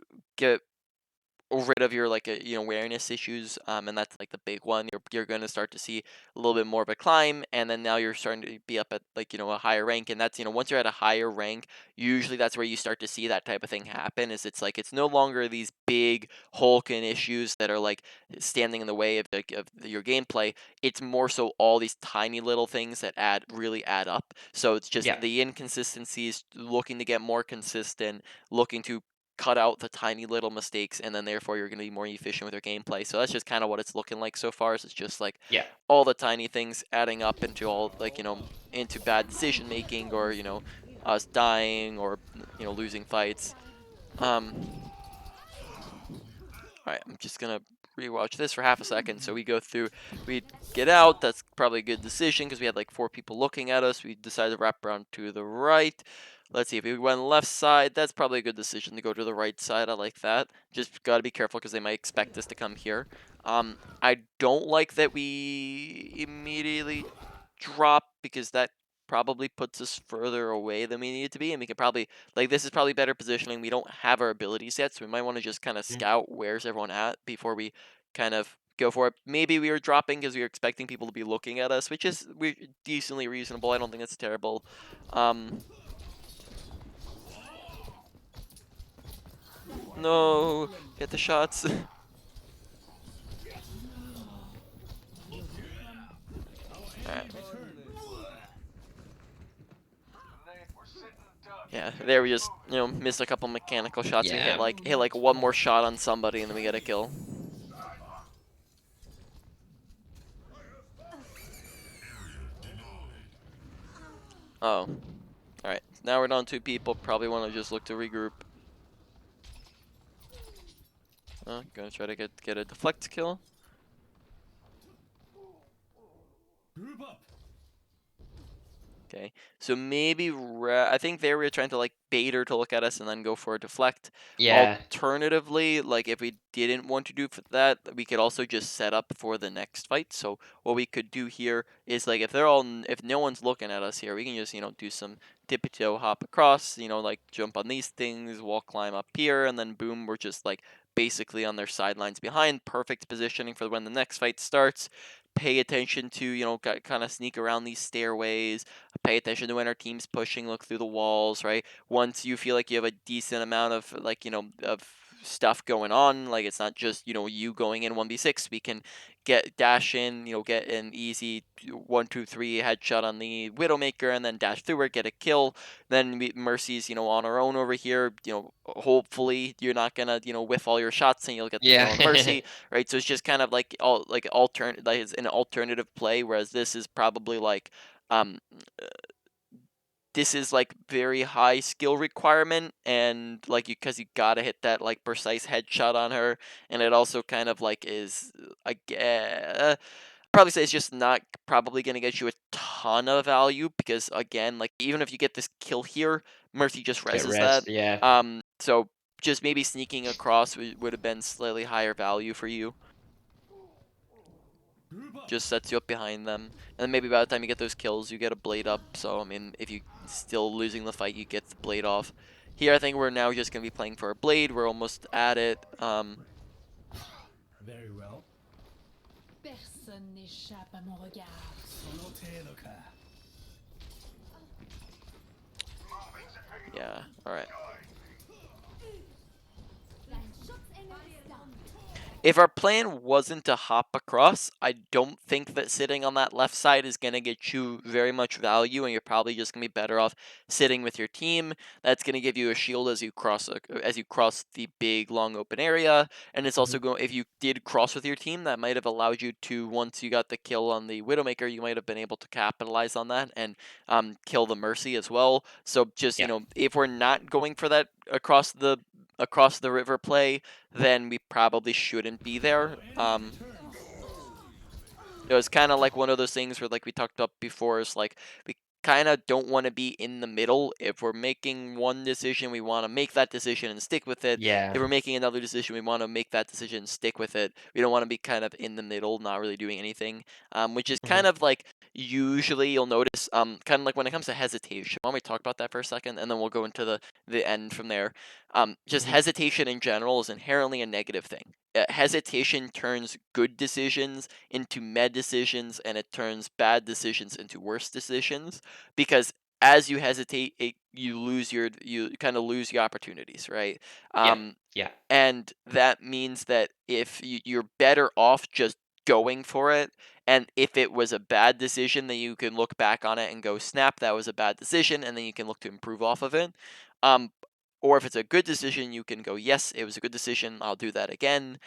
B: rid of your like you know, awareness issues, and that's like the big one, you're going to start to see a little bit more of a climb, and then now you're starting to be up at like, you know, a higher rank, and that's, you know, once you're at a higher rank, usually that's where you start to see that type of thing happen. Is it's like it's no longer these big hulking issues that are like standing in the way of like of your gameplay. It's more so all these tiny little things that really add up. So it's just
A: Yeah.
B: the inconsistencies, looking to get more consistent, looking to cut out the tiny little mistakes, and then therefore you're going to be more efficient with your gameplay. So that's just kind of what it's looking like so far. Is it's just like
A: Yeah.
B: all the tiny things adding up into all, like, you know, into bad decision making, or, you know, us dying, or, you know, losing fights. Alright, I'm just gonna rewatch this for half a second. So we go through, we get out. That's probably a good decision because we had like 4 people looking at us. We decided to wrap around to the right. Let's see, if we went left side, that's probably a good decision to go to the right side. I like that. Just gotta be careful because they might expect us to come here. I don't like that we immediately drop, because that probably puts us further away than we need to be, and we could probably, like, this is probably better positioning. We don't have our abilities yet, so we might want to just kind of
A: Mhm.
B: scout where's everyone at before we kind of go for it. Maybe we were dropping because we were expecting people to be looking at us, which is decently reasonable. I don't think that's terrible. No, get the shots. Alright. Yeah, there we just, you know, missed a couple mechanical shots. We
A: Yeah.
B: hit like one more shot on somebody, and then we get a kill. Oh. Alright, now we're down 2 people. Probably want to just look to regroup. Gonna try to get a deflect kill.
D: Group up.
B: Okay, so maybe I think they were trying to like bait her to look at us and then go for a deflect.
A: Yeah.
B: Alternatively, like if we didn't want to do that, we could also just set up for the next fight. So what we could do here is like if no one's looking at us here, we can just do some tippy toe hop across, like jump on these things, wall climb up here, and then boom, we're just like basically on their sidelines behind. Perfect positioning for when the next fight starts. Pay attention to kind of sneak around these stairways. Pay attention to when our team's pushing, look through the walls, right? Once you feel like you have a decent amount of of stuff going on, like it's not just you going in 1v6, we can dash in, get an easy 1-2-3 headshot on the Widowmaker and then dash through her, get a kill. Then Mercy's on her own over here. Hopefully you're not gonna whiff all your shots and you'll get the kill on Mercy, right? So it's just kind of like it's an alternative play, whereas this is probably like this is like very high skill requirement, and like because you gotta hit that like precise headshot on her, and it also kind of like is probably say it's just not probably gonna get you a ton of value, because again, like even if you get this kill here, Mercy just
A: Get
B: reses
A: rest.
B: that.
A: Yeah.
B: So just maybe sneaking across would have been slightly higher value for you.
D: Group up.
B: Just sets you up behind them, and then maybe by the time you get those kills, you get a blade up. So I mean, if you still losing the fight, you get the blade off. Here, I think we're now just gonna be playing for a blade. We're almost at it.
D: Very well.
E: Personne n'échappe à mon regard.
D: その程度か。
B: Yeah. All right. If our plan wasn't to hop across, I don't think that sitting on that left side is going to get you very much value, and you're probably just going to be better off sitting with your team. That's going to give you a shield as you cross the big long open area, and it's also going, if you did cross with your team, that might have allowed you to, once you got the kill on the Widowmaker, you might have been able to capitalize on that and kill the Mercy as well. So just if we're not going for that across the river play, then we probably shouldn't be there. It was kind of like one of those things where, like we talked about before, is like we kind of don't want to be in the middle. If we're making one decision, we want to make that decision and stick with it.
A: Yeah.
B: If we're making another decision, we want to make that decision and stick with it. We don't want to be kind of in the middle, not really doing anything, which is kind of like usually you'll notice, kind of like when it comes to hesitation. Why don't we talk about that for a second, and then we'll go into the end from there. Just hesitation in general is inherently a negative thing. Hesitation turns good decisions into med decisions, and it turns bad decisions into worse decisions, because as you hesitate, you kind of lose your opportunities, right?
A: Yeah.
B: And that means that if you're better off just going for it, and if it was a bad decision, then you can look back on it and go, snap, that was a bad decision, and then you can look to improve off of it. Or if it's a good decision, you can go, yes, it was a good decision, I'll do that again.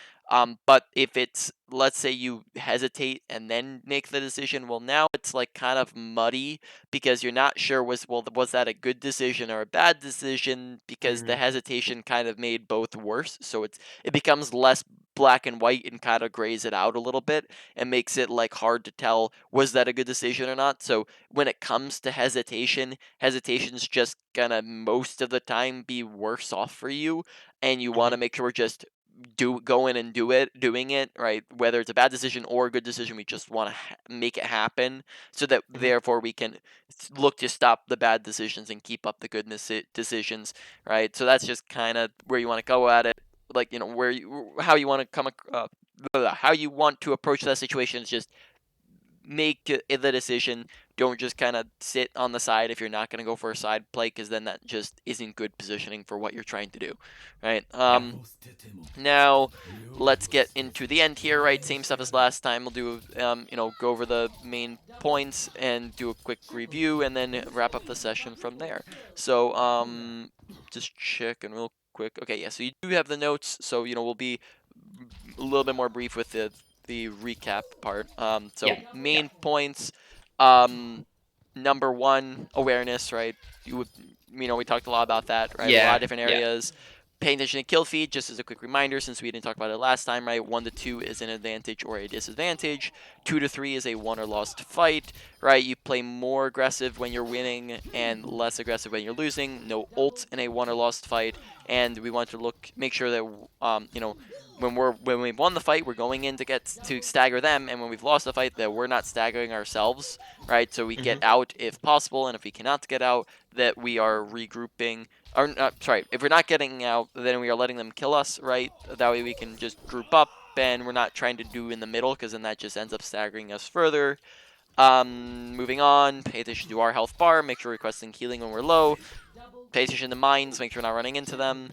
B: But if it's, let's say you hesitate and then make the decision, well, now it's like kind of muddy, because you're not sure was that a good decision or a bad decision, because the hesitation kind of made both worse. So it becomes less black and white and kind of grays it out a little bit and makes it like hard to tell, was that a good decision or not. So when it comes to hesitation's just gonna most of the time be worse off for you, and you want to make sure we're just doing it right, whether it's a bad decision or a good decision. We just want to make it happen, so that therefore we can look to stop the bad decisions and keep up the good decisions, right? So that's just kind of where you want to go at it, like how you want to how you want to approach that situation is just make the decision. Don't just kind of sit on the side if you're not going to go for a side play, because then that just isn't good positioning for what you're trying to do, right? Now let's get into the end here, right? Same stuff as last time. We'll do go over the main points and do a quick review, and then wrap up the session from there. So just checking real quick. Okay, yeah, so you do have the notes, so we'll be a little bit more brief with the recap part. So main points, number one, awareness, right? We talked a lot about that, right? A lot of different areas. Paying attention to kill feed, just as a quick reminder, since we didn't talk about it last time, right? 1 to 2 is an advantage or a disadvantage. 2 to 3 is a won or lost fight, right? You play more aggressive when you're winning and less aggressive when you're losing. No ult in a won or lost fight, and we want to make sure that when we've won the fight, we're going in to get to stagger them, and when we've lost the fight, that we're not staggering ourselves, right? So we get out if possible, and if we cannot get out, that we are regrouping. Or sorry, if we're not getting out, then we are letting them kill us, right? That way we can just group up, and we're not trying to do in the middle, because then that just ends up staggering us further. Moving on, pay attention to our health bar, make sure we're requesting healing when we're low. Pay attention to mines, make sure we're not running into them.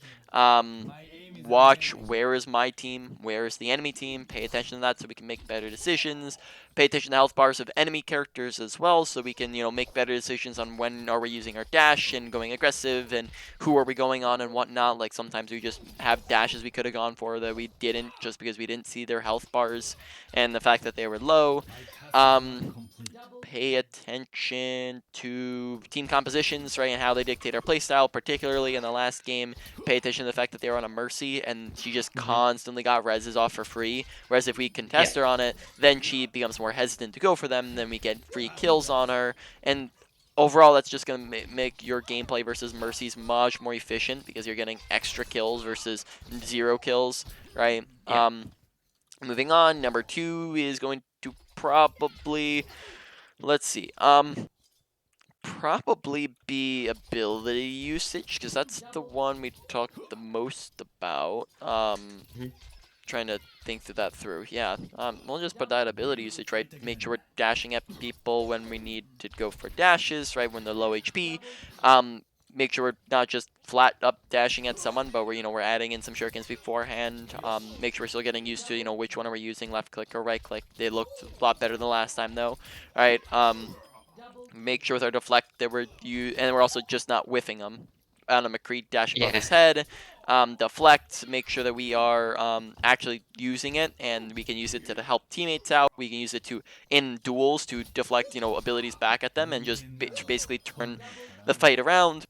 B: Watch where is my team, where is the enemy team. Pay attention to that so we can make better decisions. Pay attention to health bars of enemy characters as well, so we can make better decisions on when are we using our dash and going aggressive, and who are we going on and whatnot. Like sometimes we just have dashes we could have gone for that we didn't, just because we didn't see their health bars and the fact that they were low. Pay attention to team compositions, right, and how they dictate our playstyle, particularly in the last game. Pay attention to the fact that they were on a Mercy, and she just constantly got reses off for free, whereas if we contest her on it, then she becomes more hesitant to go for them, then we get free kills on her, and overall that's just going to make your gameplay versus Mercies much more efficient, because you're getting extra kills versus 0 kills, right?
A: Yeah.
B: Moving on, number 2 is going to probably... Let's see. Probably be ability usage, because that's the one we talked the most about. Trying to think that through. Yeah. We'll just put that ability usage, right? Make sure we're dashing at people when we need to go for dashes, right? When they're low HP. Make sure we're not just flat up dashing at someone, but we're adding in some shurikens beforehand. Make sure we're still getting used to which one are we using, left click or right click. They looked a lot better than last time though. All right. Make sure with our deflect that we're also just not whiffing them. On a McCree dash above his head. Deflect, make sure that we are actually using it, and we can use it to help teammates out. We can use it in duels to deflect abilities back at them, and just basically turn the fight around.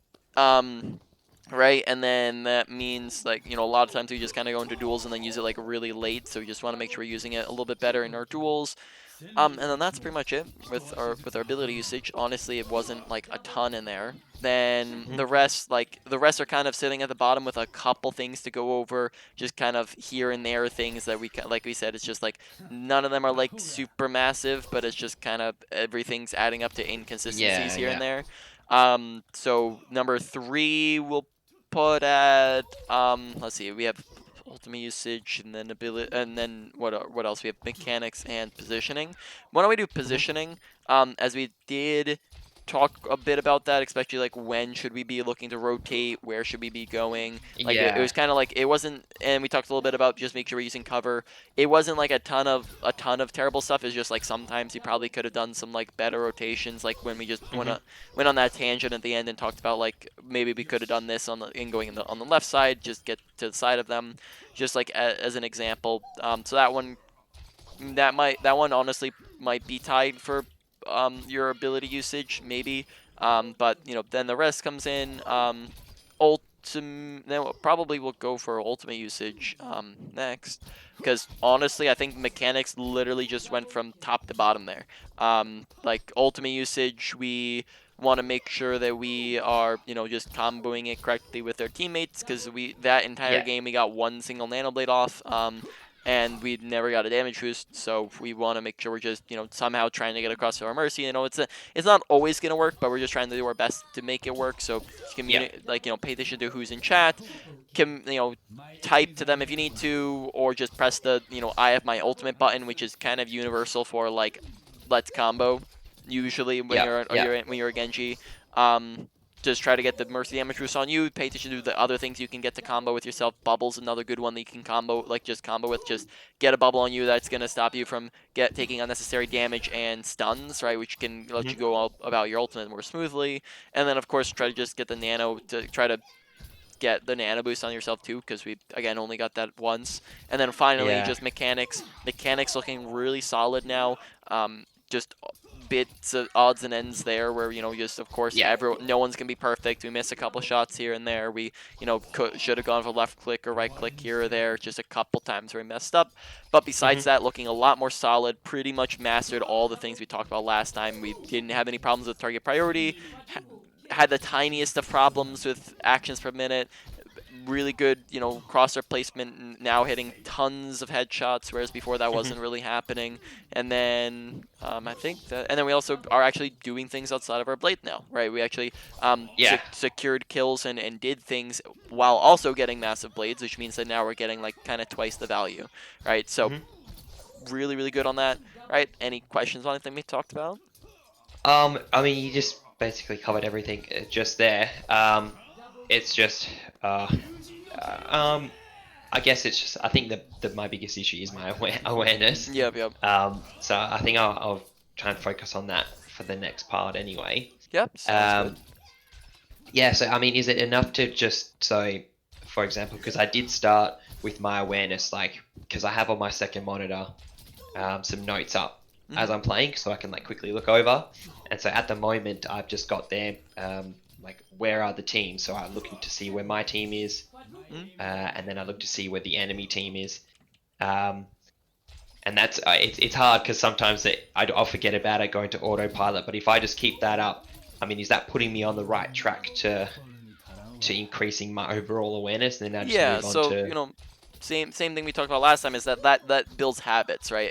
B: Right, and then that means a lot of times we just kind of go into duels and then use it really late, so we just want to make sure we're using it a little bit better in our duels. And then that's pretty much it with our ability usage. Honestly, it wasn't a ton in there. Then the rest are kind of sitting at the bottom with a couple things to go over, just kind of here and there things that we said, it's just none of them are super massive, but it's just kind of everything's adding up to inconsistencies here and there. So number 3 we'll put at let's see, we have ultimate usage, and then ability, and then what else? We have mechanics and positioning. Why don't we do positioning? As we did talk a bit about that, especially when should we be looking to rotate, where should we be going? It was kind of it wasn't, and we talked a little bit about just make sure we're using cover. It wasn't a ton of terrible stuff. It's just sometimes you probably could have done some better rotations, when we just went on that tangent at the end and talked about maybe we could have done this on the left side, just get to the side of them, just as an example. So that one honestly might be tied for your ability usage, maybe. But then the rest comes in. Then probably we'll go for ultimate usage next, because honestly I think mechanics literally just went from top to bottom there. Ultimate usage, we want to make sure that we are just comboing it correctly with our teammates, because that entire game we got 1 single nano blade off. And we never got a damage boost, so we want to make sure we're just somehow trying to get across to our Mercy. It's not always gonna work, but we're just trying to do our best to make it work. So communicate, pay attention to who's in chat, type to them if you need to, or just press the I have my ultimate button, which is kind of universal for let's combo. Usually when you're a Genji. Just try to get the Mercy damage boost on you. Pay attention to the other things you can get to combo with yourself. Bubble's another good one that you can combo, just combo with. Just get a bubble on you that's going to stop you from taking unnecessary damage and stuns, right? Which can let you go about your ultimate more smoothly. And then, of course, try to just get the nano to try to get the nano boost on yourself too, because we again only got that once. And then finally just mechanics looking really solid now. just bits of odds and ends there where, you know, just of course
A: Yeah.
B: no one's gonna be perfect. We miss a couple shots here and there. We, you know, should have gone for left click or right click here or there, just a couple times where we messed up. But besides that, looking a lot more solid, pretty much mastered all the things we talked about last time. We didn't have any problems with target priority, had the tiniest of problems with actions per minute, really good, you know, crosshair placement, now hitting tons of headshots, whereas before that wasn't really happening. And then I think that, and then we also are actually doing things outside of our blade now, right? We actually
A: Yeah.
B: secured kills and did things while also getting massive blades, which means that now we're getting like kind of twice the value, right? So really, really good on that, right? Any questions on anything we talked about?
A: I mean, you just basically covered everything just there. It's just, I guess it's just, I think my biggest issue is my awareness.
B: Yep.
A: So I think I'll try and focus on that for the next part anyway.
B: Yep, sounds good.
A: Yeah, so I mean, is it enough to just, so for example, because I did start with my awareness, like, because I have on my second monitor some notes up as I'm playing, so I can like quickly look over. And so at the moment, I've just got there, like, where are the teams? So I'm looking to see where my team is, and then I look to see where the enemy team is. And that's it's hard because sometimes I'll forget about it going to autopilot. But if I just keep that up, I mean, is that putting me on the right track to increasing my overall awareness? And then I just move on to,
B: you know, same thing we talked about last time is that builds habits, right?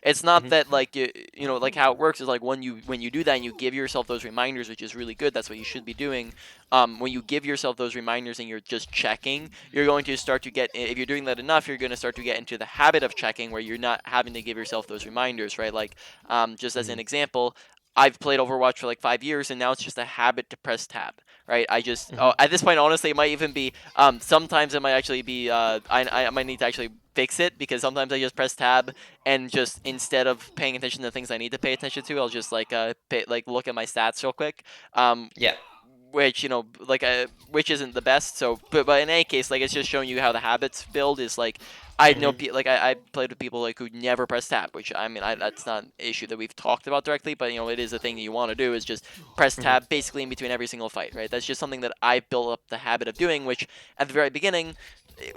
B: It's not that like you know, like how it works is like when you do that and you give yourself those reminders, which is really good. That's what you should be doing. When you give yourself those reminders and you're just checking, you're going to start to get, if you're doing that enough, you're going to start to get into the habit of checking where you're not having to give yourself those reminders, right? Like just as an example, I've played Overwatch for like 5 years and now it's just a habit to press tab, right? I just at this point, honestly, it might even be sometimes it might actually be I might need to actually fix it because sometimes I just press tab and just instead of paying attention to things I need to pay attention to, I'll just like look at my stats real quick.
A: yeah.
B: Which, you know, like which isn't the best. So but in any case, like, it's just showing you how the habits build. Is like I know like I played with people like who never press tab, which I mean that's not an issue that we've talked about directly, but you know, it is a thing that you want to do, is just press tab basically in between every single fight, right? That's just something that I built up the habit of doing, which at the very beginning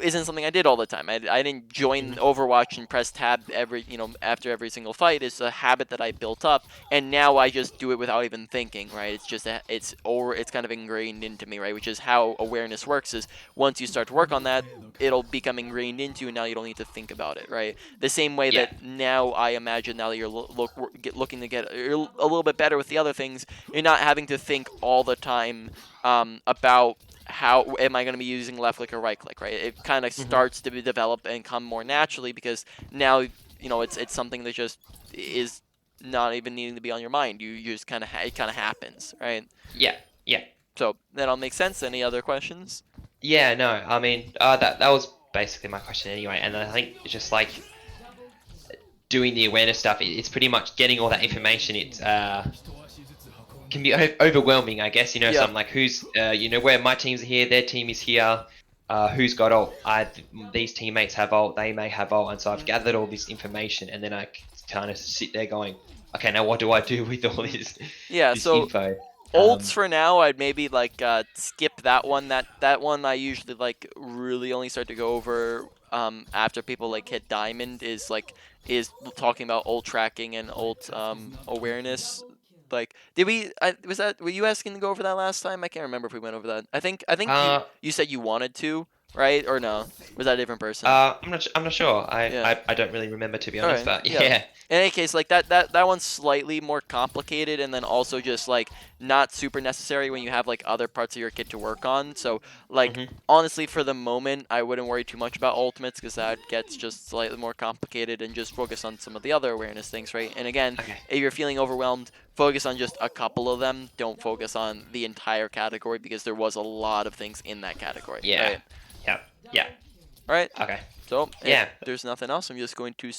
B: isn't something I did all the time. I didn't join Overwatch and press tab every, you know, after every single fight. It's a habit that I built up, and now I just do it without even thinking, right? It's just it's kind of ingrained into me, right? Which is how awareness works. Is once you start to work on that, it'll become ingrained into you, and now you don't need to think about it, right? The same way that now I imagine, now that you're looking to get a little bit better with the other things, you're not having to think all the time about how am I going to be using left click or right click, right? It kind of starts to be developed and come more naturally because now, you know, it's something that just is not even needing to be on your mind. You just kind of it kind of happens, right?
A: Yeah.
B: So that all makes sense. Any other questions?
A: Yeah, no, I mean, that was basically my question anyway, and I think it's just like doing the awareness stuff. It's pretty much getting all that information. It's can be overwhelming, I guess. You know, so I'm like, who's, you know, where my teams are here, their team is here. Who's got ult? These teammates have ult. They may have ult, and so I've gathered all this information, and then I kind of sit there going, okay, now what do I do with all this?
B: Yeah,
A: this
B: so
A: info?
B: Ults for now, I'd maybe like skip that one. That one I usually like really only start to go over after people like hit diamond, is talking about ult tracking and ult awareness. Like, did we? Were you asking to go over that last time? I can't remember if we went over that. I think you said you wanted to, right? Or no? Was that a different person?
A: I'm not sure.
B: Yeah.
A: I don't really remember, to be honest.
B: Alright,
A: But
B: yeah.
A: yeah.
B: In any case, like that one's slightly more complicated, and then also just like not super necessary when you have like other parts of your kit to work on. So like honestly, for the moment, I wouldn't worry too much about ultimates because that gets just slightly more complicated, and just focus on some of the other awareness things, right? And again, if you're feeling overwhelmed, focus on just a couple of them. Don't focus on the entire category because there was a lot of things in that category.
A: Yeah.
B: Right?
A: Yeah.
B: All right.
A: Okay.
B: So
A: Yeah.
B: if there's nothing else, I'm just going to